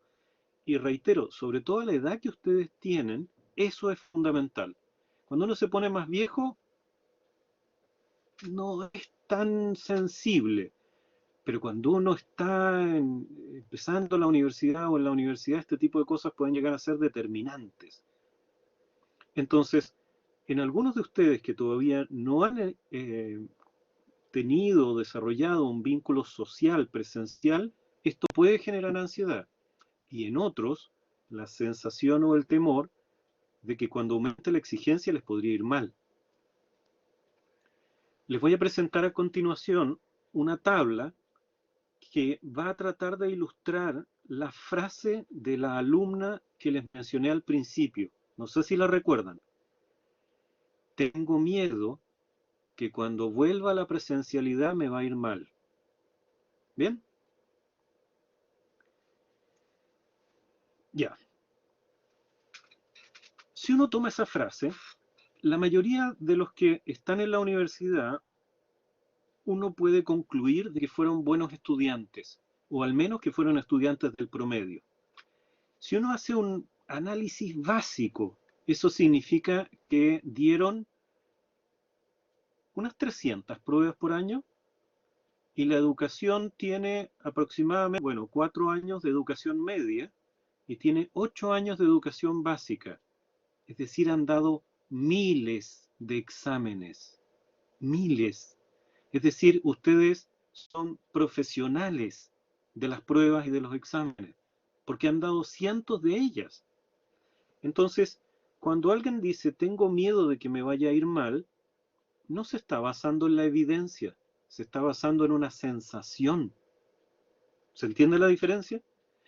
Y reitero, sobre todo a la edad que ustedes tienen, eso es fundamental. Cuando uno se pone más viejo, no es tan sensible. Pero cuando uno está empezando la universidad o en la universidad, este tipo de cosas pueden llegar a ser determinantes. Entonces, en algunos de ustedes que todavía no han tenido o desarrollado un vínculo social presencial, esto puede generar ansiedad. Y en otros, la sensación o el temor de que cuando aumente la exigencia les podría ir mal. Les voy a presentar a continuación una tabla que va a tratar de ilustrar la frase de la alumna que les mencioné al principio. No sé si la recuerdan. Tengo miedo que cuando vuelva a la presencialidad me va a ir mal. ¿Bien? Ya. Si uno toma esa frase, la mayoría de los que están en la universidad, uno puede concluir de que fueron buenos estudiantes, o al menos que fueron estudiantes del promedio. Si uno hace un análisis básico, eso significa que dieron unas 300 pruebas por año y la educación tiene aproximadamente, bueno, 4 años de educación media y tiene 8 años de educación básica. Es decir, han dado miles de exámenes, miles. Es decir, ustedes son profesionales de las pruebas y de los exámenes, porque han dado cientos de ellas. Entonces, cuando alguien dice, tengo miedo de que me vaya a ir mal, no se está basando en la evidencia, se está basando en una sensación. ¿Se entiende la diferencia?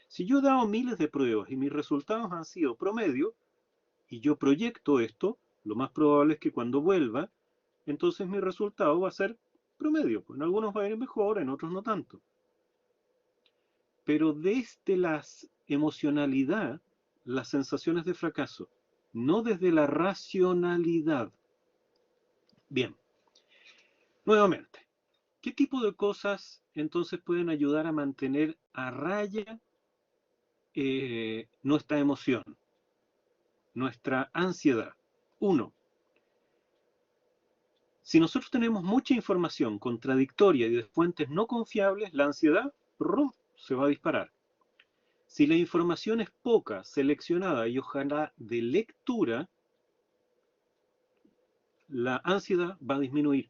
Si yo he dado miles de pruebas y mis resultados han sido promedio, y yo proyecto esto, lo más probable es que cuando vuelva, entonces mi resultado va a ser promedio. En algunos va a ir mejor, en otros no tanto. Pero desde la emocionalidad, las sensaciones de fracaso, no desde la racionalidad. Bien, nuevamente, ¿qué tipo de cosas entonces pueden ayudar a mantener a raya nuestra emoción, nuestra ansiedad? Uno, si nosotros tenemos mucha información contradictoria y de fuentes no confiables, la ansiedad ¡rum!, se va a disparar. Si la información es poca, seleccionada y ojalá de lectura, la ansiedad va a disminuir.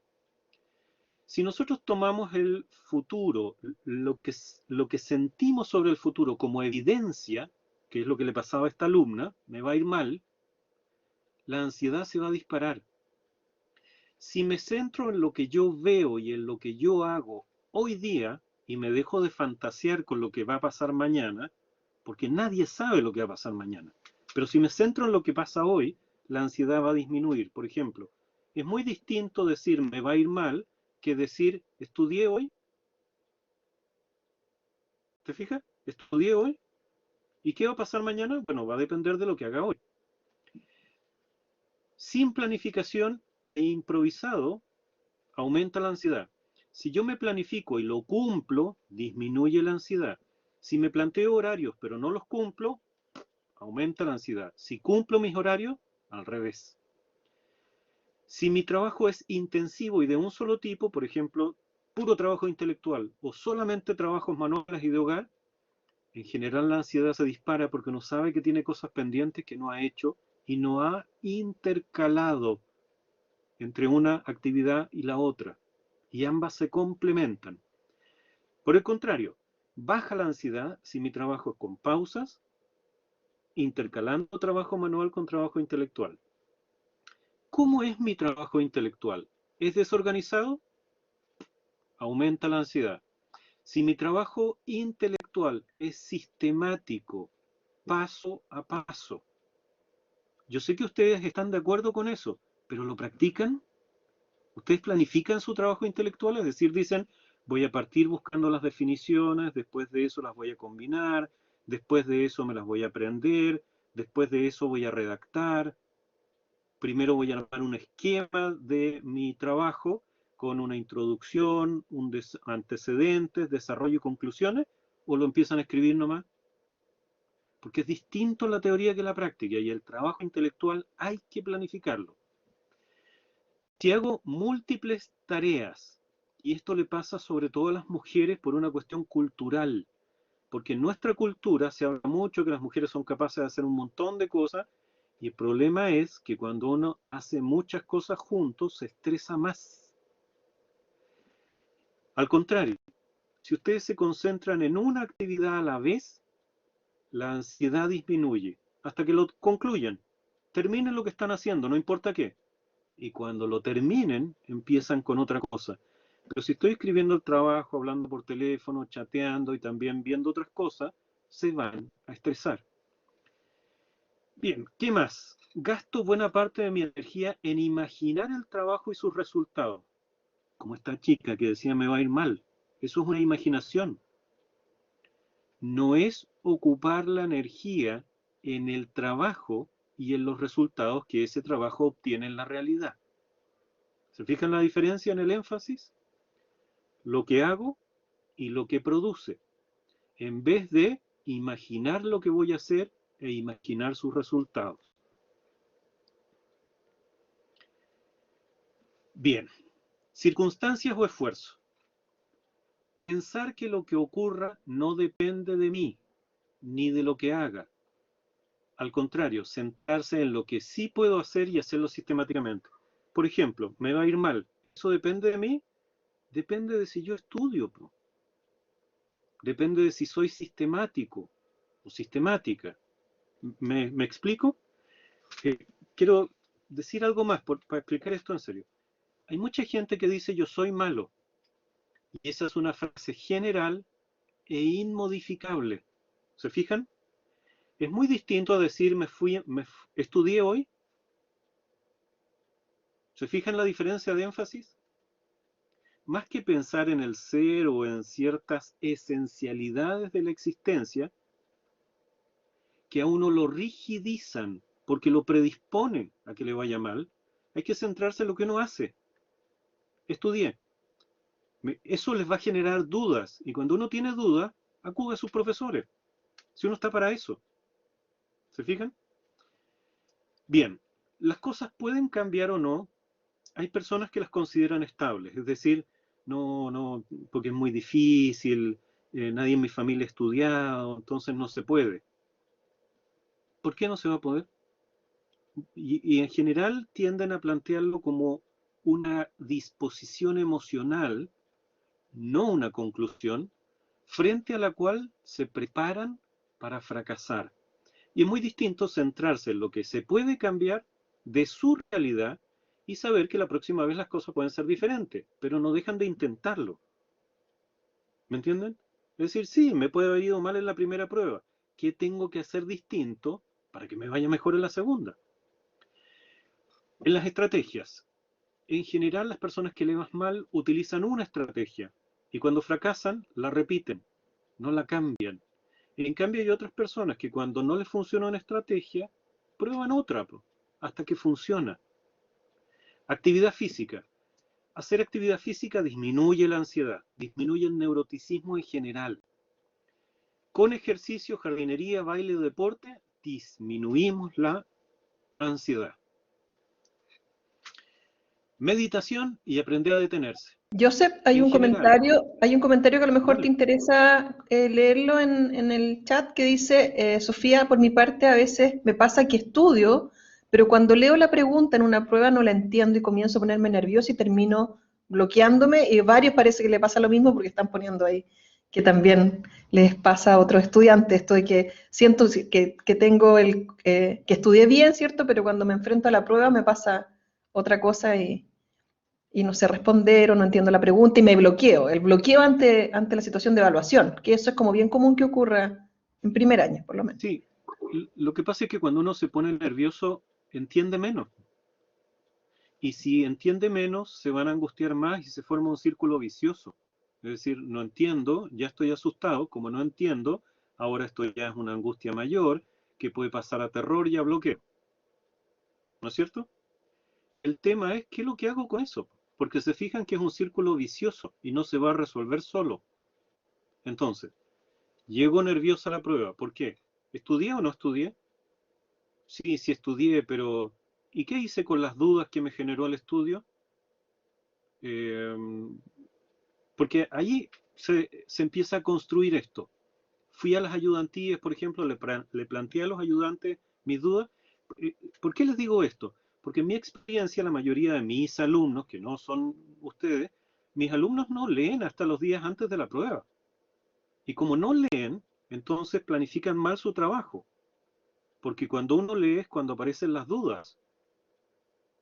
Si nosotros tomamos el futuro, lo que sentimos sobre el futuro como evidencia, que es lo que le pasaba a esta alumna, me va a ir mal, la ansiedad se va a disparar. Si me centro en lo que yo veo y en lo que yo hago hoy día y me dejo de fantasear con lo que va a pasar mañana, porque nadie sabe lo que va a pasar mañana, pero si me centro en lo que pasa hoy, la ansiedad va a disminuir. Por ejemplo, es muy distinto decir me va a ir mal que decir estudié hoy. ¿Te fijas? Estudié hoy. ¿Y qué va a pasar mañana? Bueno, va a depender de lo que haga hoy. Sin planificación e improvisado, aumenta la ansiedad. Si yo me planifico y lo cumplo, disminuye la ansiedad. Si me planteo horarios pero no los cumplo, aumenta la ansiedad. Si cumplo mis horarios, al revés. Si mi trabajo es intensivo y de un solo tipo, por ejemplo, puro trabajo intelectual o solamente trabajos manuales y de hogar, en general la ansiedad se dispara porque uno sabe que tiene cosas pendientes que no ha hecho y no ha intercalado entre una actividad y la otra. Y ambas se complementan. Por el contrario, baja la ansiedad si mi trabajo es con pausas, intercalando trabajo manual con trabajo intelectual. ¿Cómo es mi trabajo intelectual? ¿Es desorganizado? Aumenta la ansiedad. Si mi trabajo intelectual es sistemático, paso a paso, yo sé que ustedes están de acuerdo con eso, pero ¿lo practican? ¿Ustedes planifican su trabajo intelectual? Es decir, dicen, voy a partir buscando las definiciones, después de eso las voy a combinar, después de eso me las voy a aprender, después de eso voy a redactar, primero voy a armar un esquema de mi trabajo con una introducción, antecedentes, desarrollo y conclusiones, o lo empiezan a escribir nomás. Porque es distinto la teoría que la práctica y el trabajo intelectual hay que planificarlo. Si hago múltiples tareas, y esto le pasa sobre todo a las mujeres por una cuestión cultural, porque en nuestra cultura se habla mucho que las mujeres son capaces de hacer un montón de cosas, y el problema es que cuando uno hace muchas cosas juntos, se estresa más. Al contrario, si ustedes se concentran en una actividad a la vez, la ansiedad disminuye hasta que lo concluyan. terminen lo que están haciendo, no importa qué. Y cuando lo terminen, empiezan con otra cosa. Pero si estoy escribiendo el trabajo, hablando por teléfono, chateando y también viendo otras cosas, se van a estresar. Bien, ¿qué más? Gasto buena parte de mi energía en imaginar el trabajo y sus resultados. Como esta chica que decía me va a ir mal. Eso es una imaginación. No es ocupar la energía en el trabajo y en los resultados que ese trabajo obtiene en la realidad. ¿Se fijan la diferencia en el énfasis? Lo que hago y lo que produce, en vez de imaginar lo que voy a hacer e imaginar sus resultados. Bien, circunstancias o esfuerzo. Pensar que lo que ocurra no depende de mí, ni de lo que haga. Al contrario, centrarse en lo que sí puedo hacer y hacerlo sistemáticamente. Por ejemplo, me va a ir mal. ¿Eso depende de mí? Depende de si yo estudio. Depende de si soy sistemático o sistemática. ¿Me explico? Quiero decir algo más para explicar esto en serio. Hay mucha gente que dice yo soy malo. Y esa es una frase general e inmodificable. ¿Se fijan? Es muy distinto a decir estudié hoy. ¿Se fijan la diferencia de énfasis? Más que pensar en el ser o en ciertas esencialidades de la existencia, que a uno lo rigidizan porque lo predisponen a que le vaya mal, hay que centrarse en lo que uno hace. Estudié. Eso les va a generar dudas, y cuando uno tiene dudas, acude a sus profesores, si uno está para eso. ¿Se fijan? Bien, las cosas pueden cambiar o no. Hay personas que las consideran estables, es decir, no, porque es muy difícil, nadie en mi familia ha estudiado, entonces no se puede. ¿Por qué no se va a poder? Y en general tienden a plantearlo como una disposición emocional, no una conclusión, frente a la cual se preparan para fracasar. Y es muy distinto centrarse en lo que se puede cambiar de su realidad y saber que la próxima vez las cosas pueden ser diferentes, pero no dejan de intentarlo. ¿Me entienden? Es decir, sí, me puede haber ido mal en la primera prueba. ¿Qué tengo que hacer distinto para que me vaya mejor en la segunda? En las estrategias, en general las personas que le van mal utilizan una estrategia y cuando fracasan la repiten, no la cambian. En cambio hay otras personas que cuando no les funciona una estrategia, prueban otra hasta que funciona. Actividad física. Hacer actividad física disminuye la ansiedad, disminuye el neuroticismo en general. Con ejercicio, jardinería, baile o deporte, disminuimos la ansiedad. Meditación y aprender a detenerse. Joseph, hay En un general, comentario que a lo mejor te dale. interesa leerlo en el chat que dice, Sofía, por mi parte a veces me pasa que estudio, pero cuando leo la pregunta en una prueba no la entiendo y comienzo a ponerme nerviosa y termino bloqueándome y varios parece que le pasa lo mismo porque están poniendo ahí que también les pasa a otros estudiantes, esto de que siento que tengo que estudié bien, ¿cierto? Pero cuando me enfrento a la prueba me pasa otra cosa y no sé responder o no entiendo la pregunta y me bloqueo. El bloqueo ante la situación de evaluación, que eso es como bien común que ocurra en primer año, por lo menos. Sí, lo que pasa es que cuando uno se pone nervioso, entiende menos. Y si entiende menos, se van a angustiar más y se forma un círculo vicioso. Es decir, no entiendo, ya estoy asustado, como no entiendo, ahora esto ya es una angustia mayor que puede pasar a terror y a bloqueo. ¿No es cierto? El tema es qué es lo que hago con eso, porque se fijan que es un círculo vicioso y no se va a resolver solo. Entonces, llego nervioso a la prueba. ¿Por qué? ¿Estudié o no estudié? Sí, sí estudié, pero ¿y qué hice con las dudas que me generó el estudio? Eh, porque ahí se empieza a construir esto. Fui a las ayudantías, por ejemplo, le planteé a los ayudantes mis dudas. ¿Por qué les digo esto? Porque en mi experiencia, la mayoría de mis alumnos, que no son ustedes, mis alumnos no leen hasta los días antes de la prueba. Y como no leen, entonces planifican mal su trabajo. porque cuando uno lee es cuando aparecen las dudas.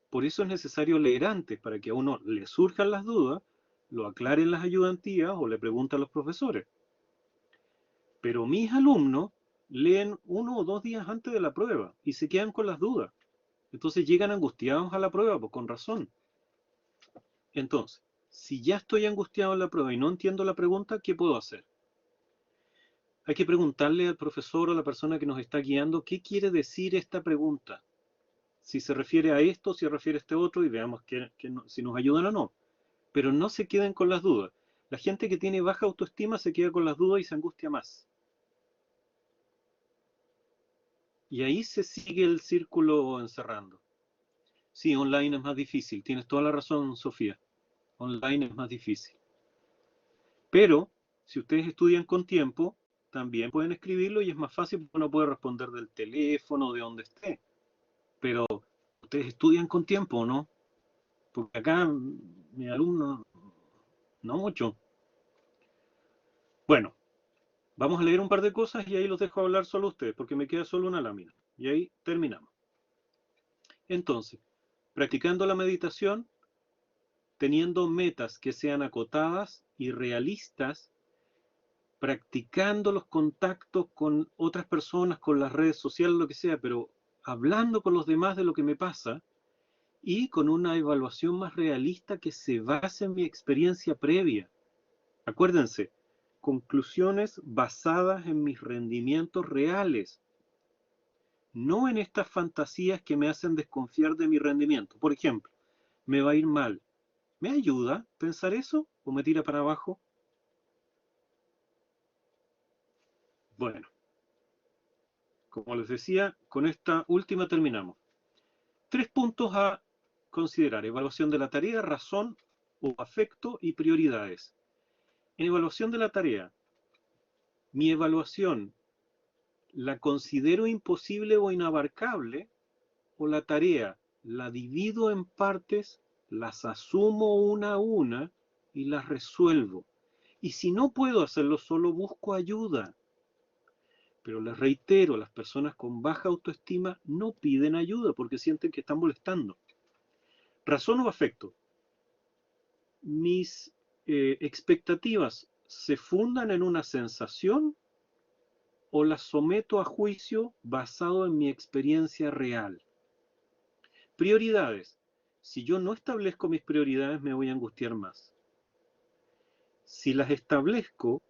Por eso es necesario leer antes, para que a uno le surjan las dudas, lo aclaren las ayudantías o le pregunten a los profesores. Pero mis alumnos leen 1 o 2 días antes de la prueba y se quedan con las dudas. Entonces llegan angustiados a la prueba, pues con razón. Entonces, si ya estoy angustiado en la prueba y no entiendo la pregunta, ¿qué puedo hacer? Hay que preguntarle al profesor o a la persona que nos está guiando qué quiere decir esta pregunta. Si se refiere a esto, si se refiere a este otro, y veamos si nos ayudan o no. Pero no se queden con las dudas. La gente que tiene baja autoestima se queda con las dudas y se angustia más. Y ahí se sigue el círculo encerrando. Sí, online es más difícil. Tienes toda la razón, Sofía. Online es más difícil. Pero, si ustedes estudian con tiempo, también pueden escribirlo y es más fácil porque uno puede responder del teléfono, de donde esté. Pero, ustedes estudian con tiempo, ¿no? Porque acá, mi alumno, no mucho. Bueno, vamos a leer un par de cosas y ahí los dejo hablar solo a ustedes, porque me queda solo una lámina. Y ahí terminamos. Entonces, practicando la meditación, teniendo metas que sean acotadas y realistas, practicando los contactos con otras personas, con las redes sociales, lo que sea, pero hablando con los demás de lo que me pasa y con una evaluación más realista que se base en mi experiencia previa. Acuérdense, conclusiones basadas en mis rendimientos reales, no en estas fantasías que me hacen desconfiar de mi rendimiento. Por ejemplo, me va a ir mal. ¿Me ayuda pensar eso o me tira para abajo? Bueno, como les decía, con esta última terminamos. 3 puntos a considerar: evaluación de la tarea, razón o afecto y prioridades. En evaluación de la tarea, mi evaluación la considero imposible o inabarcable, o la tarea la divido en partes, las asumo una a una y las resuelvo. Y si no puedo hacerlo solo, busco ayuda. Pero les reitero, las personas con baja autoestima no piden ayuda porque sienten que están molestando. Razón o afecto. Mis expectativas se fundan en una sensación o las someto a juicio basado en mi experiencia real. Prioridades. Si yo no establezco mis prioridades, me voy a angustiar más. Si las establezco,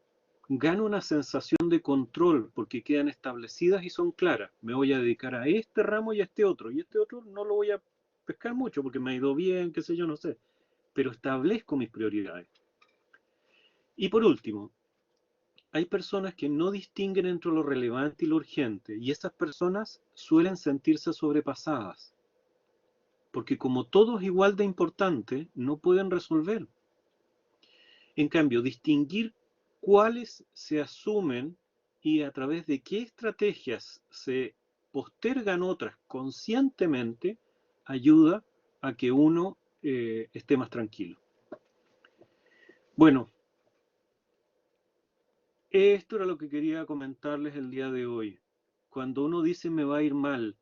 gano una sensación de control porque quedan establecidas y son claras. Me voy a dedicar a este ramo y a este otro. Y este otro no lo voy a pescar mucho porque me ha ido bien, qué sé yo, no sé. Pero establezco mis prioridades. Y por último, hay personas que no distinguen entre lo relevante y lo urgente, y esas personas suelen sentirse sobrepasadas, porque como todo es igual de importante, no pueden resolver. En cambio, distinguir cuáles se asumen y a través de qué estrategias se postergan otras conscientemente ayuda a que uno esté más tranquilo. Bueno, esto era lo que quería comentarles el día de hoy. Cuando uno dice me va a ir mal,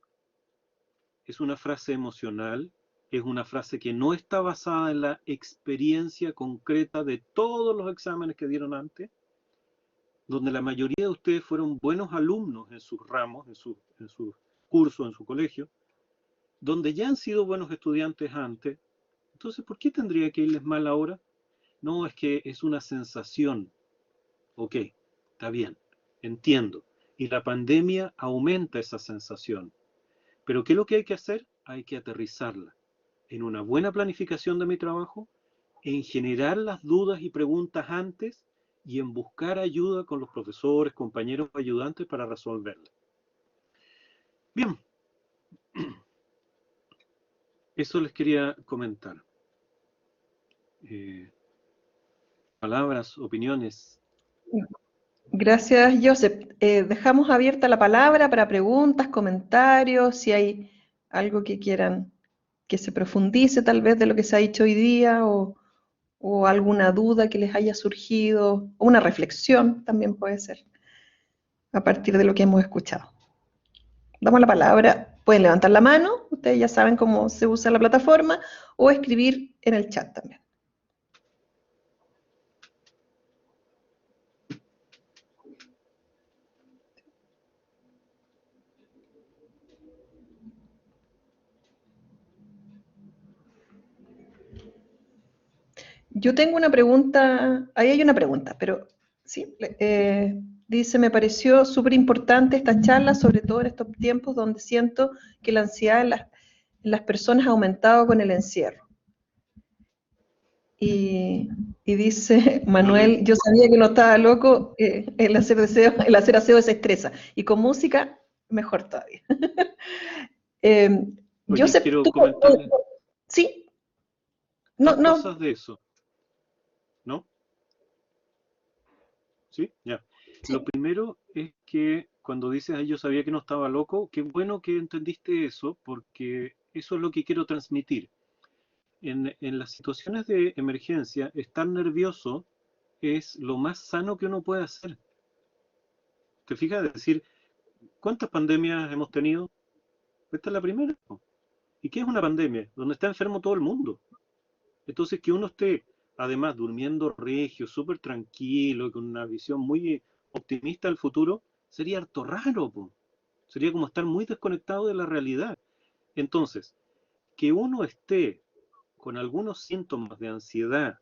es una frase emocional, es una frase que no está basada en la experiencia concreta de todos los exámenes que dieron antes, donde la mayoría de ustedes fueron buenos alumnos en sus ramos, en sus cursos, en su colegio, donde ya han sido buenos estudiantes antes. Entonces, ¿por qué tendría que irles mal ahora? No, es que es una sensación. Ok, está bien, entiendo. Y la pandemia aumenta esa sensación. Pero ¿qué es lo que hay que hacer? Hay que aterrizarla en una buena planificación de mi trabajo, en generar las dudas y preguntas antes y en buscar ayuda con los profesores, compañeros, ayudantes para resolverlas. Bien, eso les quería comentar. Palabras, opiniones. Gracias, Joseph. Dejamos abierta la palabra para preguntas, comentarios, si hay algo que quieran que se profundice tal vez de lo que se ha dicho hoy día o alguna duda que les haya surgido, o una reflexión también puede ser a partir de lo que hemos escuchado. damos la palabra, pueden levantar la mano, ustedes ya saben cómo se usa la plataforma, o escribir en el chat también. Yo tengo una pregunta, ahí hay una pregunta, pero sí, dice, me pareció súper importante esta charla, sobre todo en estos tiempos donde siento que la ansiedad en las personas ha aumentado con el encierro. Y dice Manuel, yo sabía que no estaba loco, el hacer aseo desestresa, y con música, mejor todavía. Eh, Oye, Joseph, quiero tú, comentarle sí, no, dos no, cosas de eso, ¿no? ¿Sí? Ya. Lo sí. primero es que cuando dices, ay, yo sabía que no estaba loco, qué bueno que entendiste eso, porque eso es lo que quiero transmitir. En las situaciones de emergencia, estar nervioso es lo más sano que uno puede hacer. ¿Te fijas? Es decir, ¿cuántas pandemias hemos tenido? Esta es la primera. ¿Y qué es una pandemia? Donde está enfermo todo el mundo. Entonces, que uno esté, además, durmiendo regio, súper tranquilo, con una visión muy optimista del futuro, sería harto raro, po. Sería como estar muy desconectado de la realidad. Entonces, que uno esté con algunos síntomas de ansiedad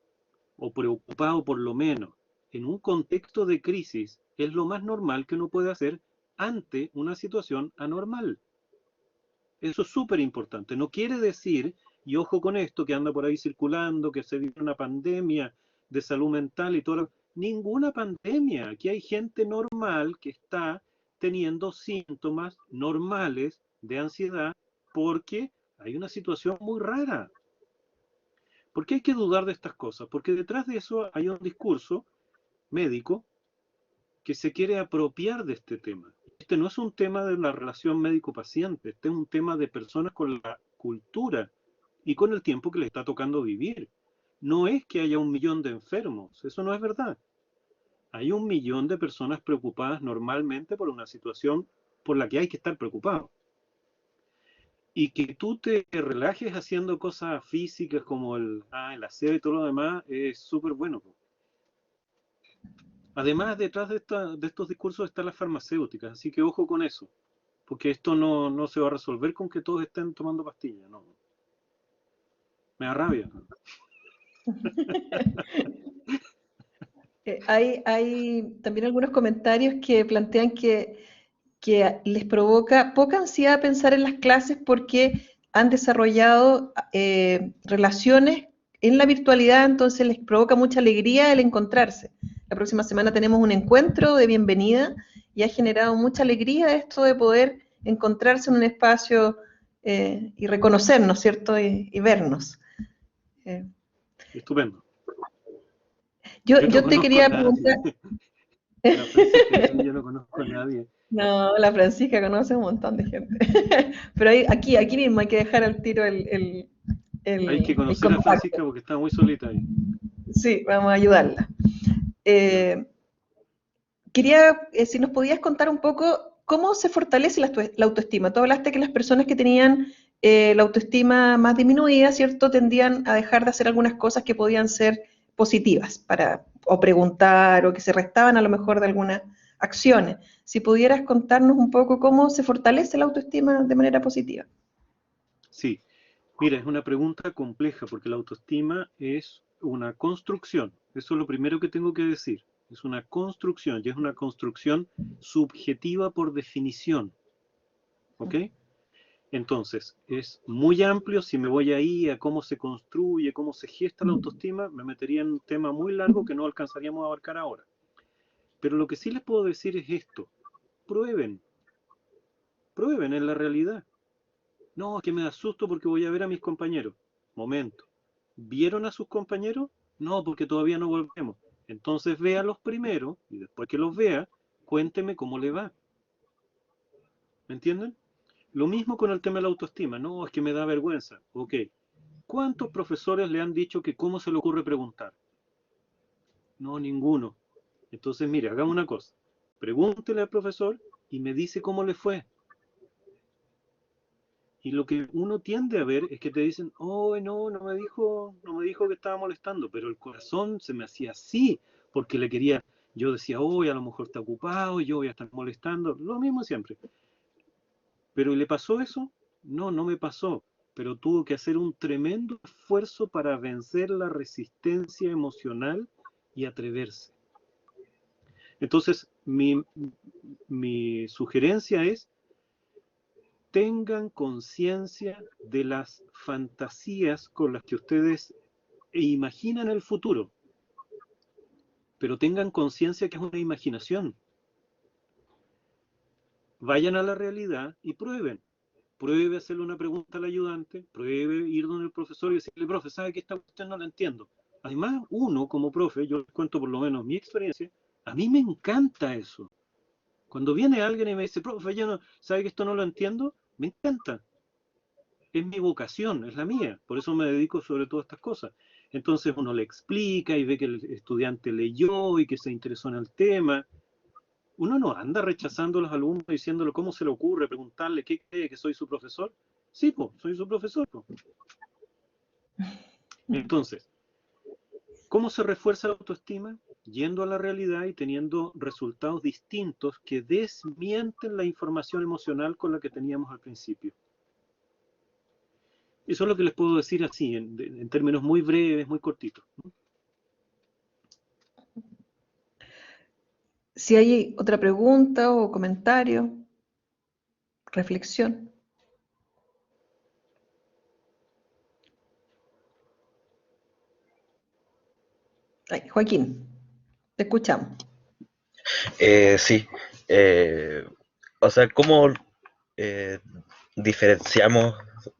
o preocupado por lo menos en un contexto de crisis es lo más normal que uno puede hacer ante una situación anormal. Eso es súper importante. No quiere decir, y ojo con esto, que anda por ahí circulando, que se vive una pandemia de salud mental y todo. Ninguna pandemia. Aquí hay gente normal que está teniendo síntomas normales de ansiedad porque hay una situación muy rara. ¿Por qué hay que dudar de estas cosas? Porque detrás de eso hay un discurso médico que se quiere apropiar de este tema. Este no es un tema de la relación médico-paciente, este es un tema de personas con la cultura y con el tiempo que les está tocando vivir. No es que haya 1 millón de enfermos, eso no es verdad. Hay 1 millón de personas preocupadas normalmente por una situación por la que hay que estar preocupado. Y que tú te relajes haciendo cosas físicas como el aseo y todo lo demás es súper bueno. Además, detrás de estos discursos están las farmacéuticas, así que ojo con eso, porque esto no se va a resolver con que todos estén tomando pastillas, no. Me da rabia. Hay también algunos comentarios que plantean que les provoca poca ansiedad pensar en las clases porque han desarrollado relaciones en la virtualidad, entonces les provoca mucha alegría el encontrarse. La próxima semana tenemos un encuentro de bienvenida y ha generado mucha alegría esto de poder encontrarse en un espacio y reconocernos, ¿cierto? Y vernos. Eh, Estupendo. Yo no yo te conozco a quería nadie. preguntar, La Francisca dice, yo no conozco a nadie. no, la Francisca conoce un montón de gente. Pero aquí mismo hay que dejar al tiro Hay que el conocer a contacto. Francisca porque está muy solita ahí. Sí, vamos a ayudarla. Ya. Eh, Quería, si nos podías contar un poco cómo se fortalece la autoestima. Tú hablaste que las personas que tenían la autoestima más disminuida, ¿cierto?, tendían a dejar de hacer algunas cosas que podían ser positivas para o preguntar o que se restaban a lo mejor de algunas acciones. Si pudieras contarnos un poco cómo se fortalece la autoestima de manera positiva. Sí. Mira, es una pregunta compleja porque la autoestima es una construcción. Eso es lo primero que tengo que decir. Es una construcción y es una construcción subjetiva por definición. ¿Ok? Entonces, es muy amplio. Si me voy ahí a cómo se construye, cómo se gesta la autoestima, me metería en un tema muy largo que no alcanzaríamos a abarcar ahora. Pero lo que sí les puedo decir es esto. Prueben, prueben en la realidad. No, es que me da susto porque voy a ver a mis compañeros. Momento. ¿Vieron a sus compañeros? No, porque todavía no volvemos. Entonces véalos primero y después que los vea, cuénteme cómo le va. ¿Me entienden? Lo mismo con el tema de la autoestima. No, es que me da vergüenza. Ok. ¿Cuántos profesores le han dicho que cómo se le ocurre preguntar? No, ninguno. Entonces, mire, hagamos una cosa. Pregúntele al profesor y me dice cómo le fue. Y lo que uno tiende a ver es que te dicen, oh, no, no me dijo que estaba molestando, pero el corazón se me hacía así, porque le quería, yo decía, oh, a lo mejor está ocupado, yo voy a estar molestando, lo mismo siempre. Pero ¿le pasó eso? No, no me pasó, pero tuvo que hacer un tremendo esfuerzo para vencer la resistencia emocional y atreverse. Entonces, mi sugerencia es, tengan conciencia de las fantasías con las que ustedes imaginan el futuro, pero tengan conciencia que es una imaginación. Vayan a la realidad y prueben. Pruebe hacerle una pregunta al ayudante, pruebe ir donde el profesor y decirle, profe, ¿sabe que esta cuestión no la entiendo? Además, uno como profe, yo les cuento por lo menos mi experiencia, a mí me encanta eso. Cuando viene alguien y me dice, profe, yo no, ¿sabe que esto no lo entiendo? Me encanta. Es mi vocación, es la mía, por eso me dedico sobre todo a estas cosas. Entonces uno le explica y ve que el estudiante leyó y que se interesó en el tema. Uno no anda rechazando a los alumnos diciéndole cómo se le ocurre, preguntarle qué cree que soy su profesor. Sí, pues, soy su profesor. Po. Entonces, ¿cómo se refuerza la autoestima? Yendo a la realidad y teniendo resultados distintos que desmienten la información emocional con la que teníamos al principio. Eso es lo que les puedo decir así, en términos muy breves, muy cortitos. Si hay otra pregunta o comentario, reflexión. Ay, Joaquín, te escuchamos. Sí, eh, o sea, ¿cómo eh, diferenciamos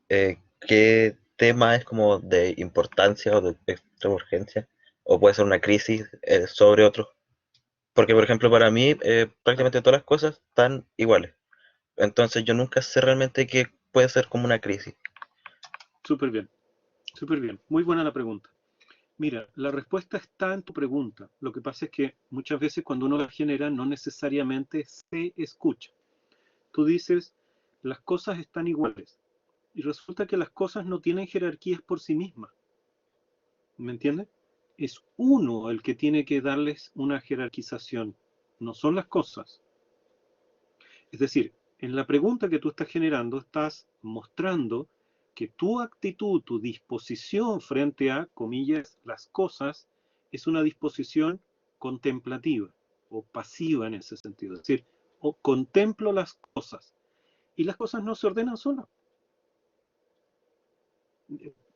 qué tema es como de importancia o de extrema urgencia? O puede ser una crisis sobre otro. Porque, por ejemplo, para mí prácticamente todas las cosas están iguales. Entonces yo nunca sé realmente qué puede ser como una crisis. Súper bien, súper bien. Muy buena la pregunta. Mira, la respuesta está en tu pregunta. Lo que pasa es que muchas veces cuando uno la genera no necesariamente se escucha. Tú dices, las cosas están iguales. Y resulta que las cosas no tienen jerarquías por sí mismas. ¿Me entiendes? Es uno el que tiene que darles una jerarquización. No son las cosas. Es decir, en la pregunta que tú estás generando, estás mostrando que tu actitud, tu disposición frente a, comillas, las cosas, es una disposición contemplativa o pasiva en ese sentido. Es decir, o contemplo las cosas y las cosas no se ordenan solas.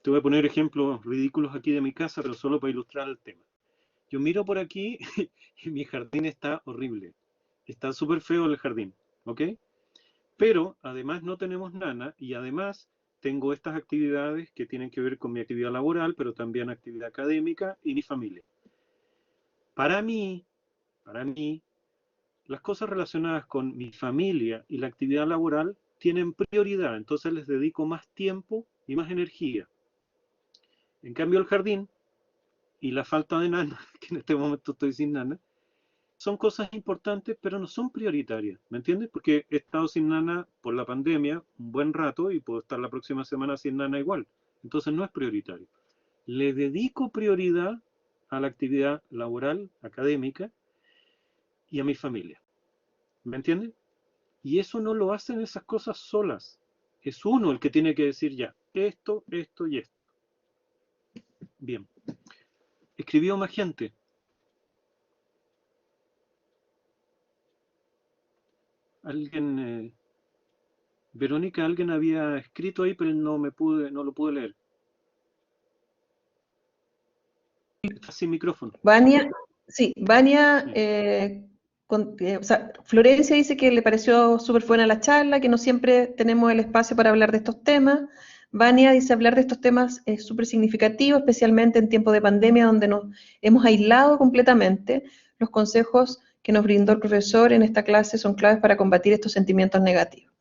Te voy a poner ejemplos ridículos aquí de mi casa, pero solo para ilustrar el tema. Yo miro por aquí y mi jardín está horrible. Está súper feo el jardín, ¿ok? Pero además no tenemos nana y además tengo estas actividades que tienen que ver con mi actividad laboral, pero también actividad académica y mi familia. Para mí, para mí, las cosas relacionadas con mi familia y la actividad laboral tienen prioridad, entonces les dedico más tiempo y más energía. En cambio, el jardín y la falta de nana, que en este momento estoy sin nana, son cosas importantes, pero no son prioritarias, ¿me entiendes? Porque he estado sin nana por la pandemia un buen rato y puedo estar la próxima semana sin nana igual. Entonces no es prioritario. Le dedico prioridad a la actividad laboral, académica y a mi familia, ¿me entiendes? Y eso no lo hacen esas cosas solas. Es uno el que tiene que decir ya, esto y esto. Bien. Escribió más gente. Alguien, Verónica, alguien había escrito ahí, pero no lo pude leer. Está sin micrófono. Vania, sí, Vania, Sí. o sea, Florencia dice que le pareció súper buena la charla, que no siempre tenemos el espacio para hablar de estos temas. Vania dice hablar de estos temas es súper significativo, especialmente en tiempos de pandemia donde nos hemos aislado completamente. Los consejos que nos brindó el profesor en esta clase son claves para combatir estos sentimientos negativos.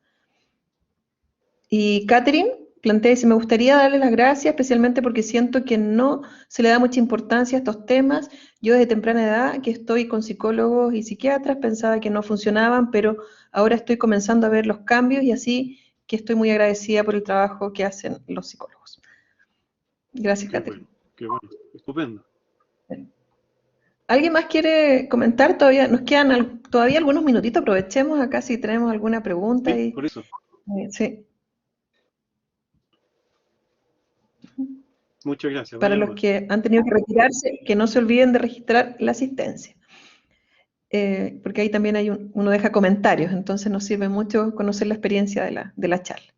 Y Catherine plantea, dice, me gustaría darle las gracias, especialmente porque siento que no se le da mucha importancia a estos temas. Yo desde temprana edad, que estoy con psicólogos y psiquiatras, pensaba que no funcionaban, pero ahora estoy comenzando a ver los cambios y así que estoy muy agradecida por el trabajo que hacen los psicólogos. Gracias, Qué Catherine. bueno, qué bueno, estupendo. ¿Alguien más quiere comentar? Todavía nos quedan todavía algunos minutitos, aprovechemos acá si tenemos alguna pregunta. Sí, por eso. Sí. Muchas gracias. Para Vaya los nomás. que han tenido que retirarse, que no se olviden de registrar la asistencia. Porque ahí también uno deja comentarios, entonces nos sirve mucho conocer la experiencia de la charla.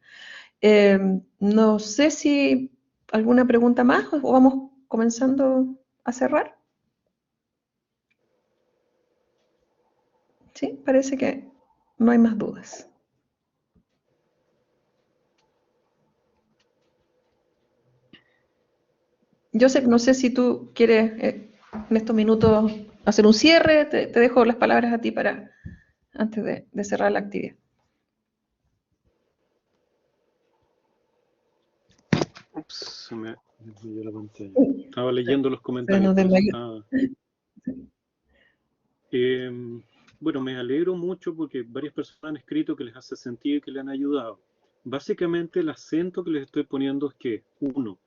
No sé si alguna pregunta más o vamos comenzando a cerrar. Sí, parece que no hay más dudas. Joseph, no sé si tú quieres en estos minutos hacer un cierre, te dejo las palabras a ti para antes de cerrar la actividad. Ups, se me desmayó la pantalla. Sí. Estaba leyendo los Se comentarios. nos Por eso desmayó. estaba. Bueno, me alegro mucho porque varias personas han escrito que les hace sentido y que le han ayudado. Básicamente el acento que les estoy poniendo es que, uno,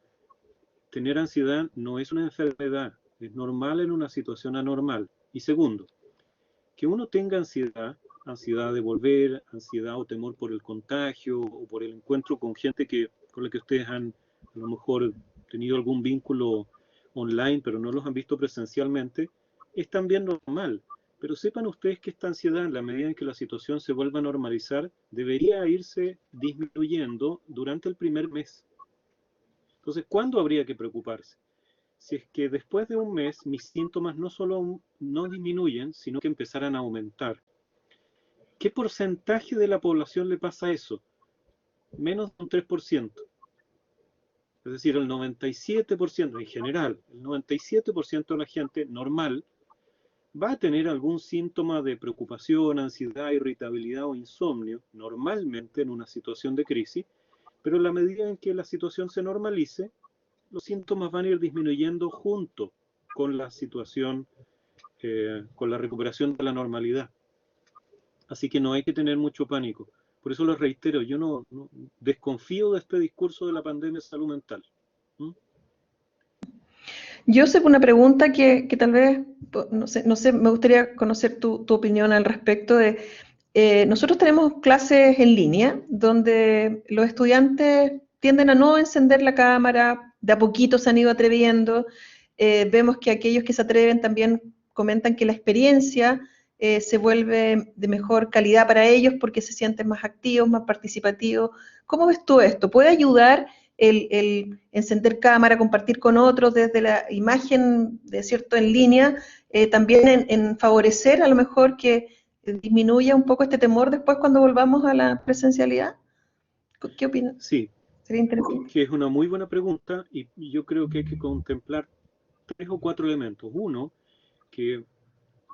tener ansiedad no es una enfermedad, es normal en una situación anormal. Y segundo, que uno tenga ansiedad, ansiedad de volver, ansiedad o temor por el contagio o por el encuentro con gente con la que ustedes han a lo mejor tenido algún vínculo online, pero no los han visto presencialmente, es también normal. Pero sepan ustedes que esta ansiedad, en la medida en que la situación se vuelva a normalizar, debería irse disminuyendo durante el primer mes. Entonces, ¿cuándo habría que preocuparse? Si es que después de un mes mis síntomas no solo no disminuyen, sino que empezaran a aumentar. ¿Qué porcentaje de la población le pasa eso? Menos de un 3%. Es decir, el 97% en general, el 97% de la gente normal va a tener algún síntoma de preocupación, ansiedad, irritabilidad o insomnio, normalmente en una situación de crisis, pero en la medida en que la situación se normalice, los síntomas van a ir disminuyendo junto con la situación, con la recuperación de la normalidad. Así que no hay que tener mucho pánico. Por eso les reitero, yo no desconfío de este discurso de la pandemia de salud mental. ¿Mm? Joseph, una pregunta que tal vez, no sé, me gustaría conocer tu opinión al respecto de, nosotros tenemos clases en línea donde los estudiantes tienden a no encender la cámara, de a poquito se han ido atreviendo, vemos que aquellos que se atreven también comentan que la experiencia se vuelve de mejor calidad para ellos porque se sienten más activos, más participativos. ¿Cómo ves tú esto? ¿Puede ayudar el encender cámara, compartir con otros desde la imagen, de cierto, en línea, también en favorecer a lo mejor que disminuya un poco este temor después cuando volvamos a la presencialidad? ¿Qué opinas? Sí, Sería interesante. que es una muy buena pregunta y yo creo que hay que contemplar 3 o 4 elementos. Uno, que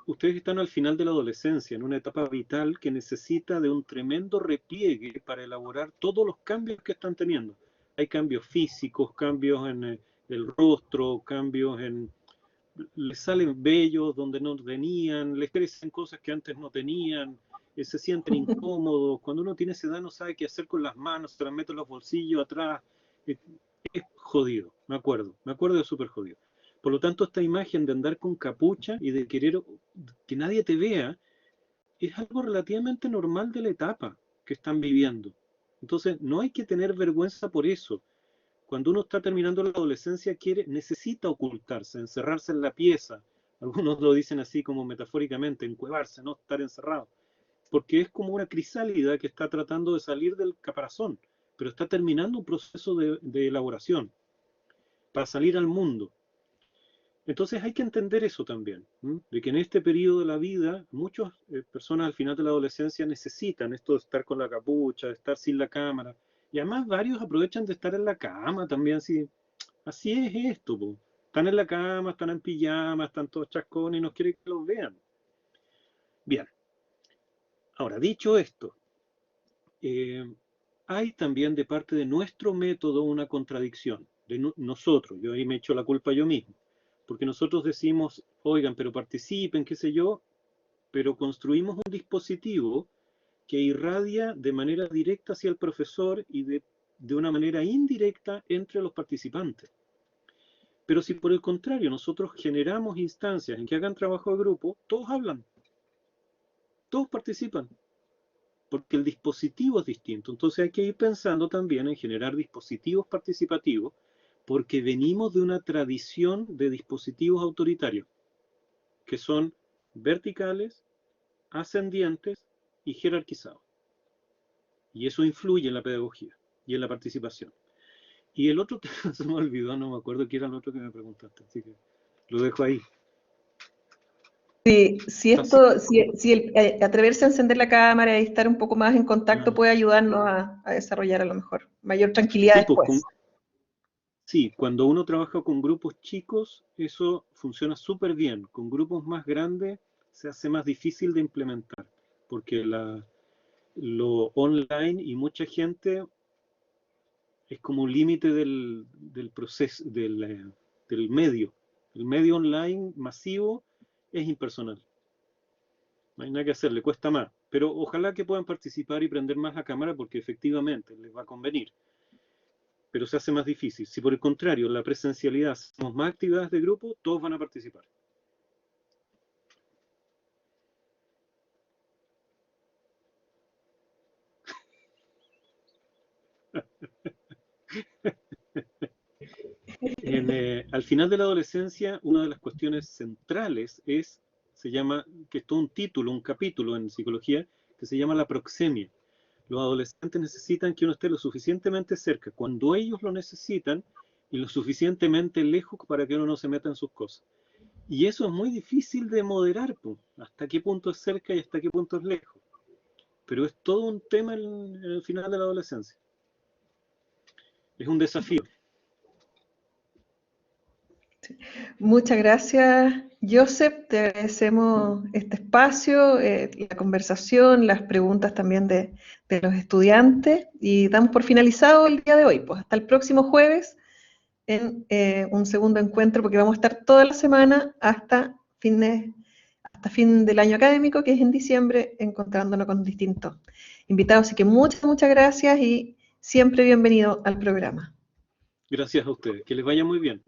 ustedes están al final de la adolescencia, en una etapa vital que necesita de un tremendo repliegue para elaborar todos los cambios que están teniendo. Hay cambios físicos, cambios en el rostro, cambios en... Les salen vellos donde no tenían, les crecen cosas que antes no tenían, se sienten incómodos. Cuando uno tiene esa edad no sabe qué hacer con las manos, se las mete en los bolsillos atrás. Es jodido, me acuerdo de súper jodido. Por lo tanto, esta imagen de andar con capucha y de querer que nadie te vea es algo relativamente normal de la etapa que están viviendo. Entonces, no hay que tener vergüenza por eso. Cuando uno está terminando la adolescencia, necesita ocultarse, encerrarse en la pieza. Algunos lo dicen así como metafóricamente, encuevarse, no estar encerrado. Porque es como una crisálida que está tratando de salir del caparazón, pero está terminando un proceso de elaboración para salir al mundo. Entonces hay que entender eso también, ¿m? De que en este periodo de la vida muchas personas al final de la adolescencia necesitan esto de estar con la capucha, de estar sin la cámara, y además varios aprovechan de estar en la cama también, así es esto, po. Están en la cama, están en pijama, están todos chascones y no quieren que los vean. Bien, ahora dicho esto, eh, hay también de parte de nuestro método una contradicción, de nosotros, yo ahí me echo la culpa yo mismo, porque nosotros decimos, oigan, pero participen, qué sé yo, pero construimos un dispositivo que irradia de manera directa hacia el profesor y de una manera indirecta entre los participantes. Pero si por el contrario nosotros generamos instancias en que hagan trabajo de grupo, todos hablan, todos participan, porque el dispositivo es distinto. Entonces hay que ir pensando también en generar dispositivos participativos, porque venimos de una tradición de dispositivos autoritarios, que son verticales, ascendientes y jerarquizados. Y eso influye en la pedagogía y en la participación. Y el otro tema se me olvidó, no me acuerdo qué era el otro que me preguntaste, así que lo dejo ahí. Si atreverse a encender la cámara y estar un poco más en contacto puede ayudarnos a desarrollar a lo mejor mayor tranquilidad Sí, pues, después. sí, cuando uno trabaja con grupos chicos, eso funciona súper bien. Con grupos más grandes se hace más difícil de implementar, porque lo online y mucha gente es como un límite del proceso, del medio. El medio online masivo es impersonal. No hay nada que hacer, le cuesta más. Pero ojalá que puedan participar y prender más la cámara porque efectivamente les va a convenir. Pero se hace más difícil. Si por el contrario, en la presencialidad hacemos más actividades de grupo, todos van a participar. Al final de la adolescencia, una de las cuestiones centrales se llama, que es todo un título, un capítulo en psicología, que se llama la proxemia. Los adolescentes necesitan que uno esté lo suficientemente cerca cuando ellos lo necesitan y lo suficientemente lejos para que uno no se meta en sus cosas. Y eso es muy difícil de moderar, pues, hasta qué punto es cerca y hasta qué punto es lejos. Pero es todo un tema en el final de la adolescencia. Es un desafío. Muchas gracias, Joseph. Te agradecemos este espacio, la conversación, las preguntas también de los estudiantes y damos por finalizado el día de hoy. Pues hasta el próximo jueves en un segundo encuentro, porque vamos a estar toda la semana hasta fin del año académico, que es en diciembre, encontrándonos con distintos invitados. Así que muchas gracias y siempre bienvenido al programa. Gracias a ustedes. Que les vaya muy bien.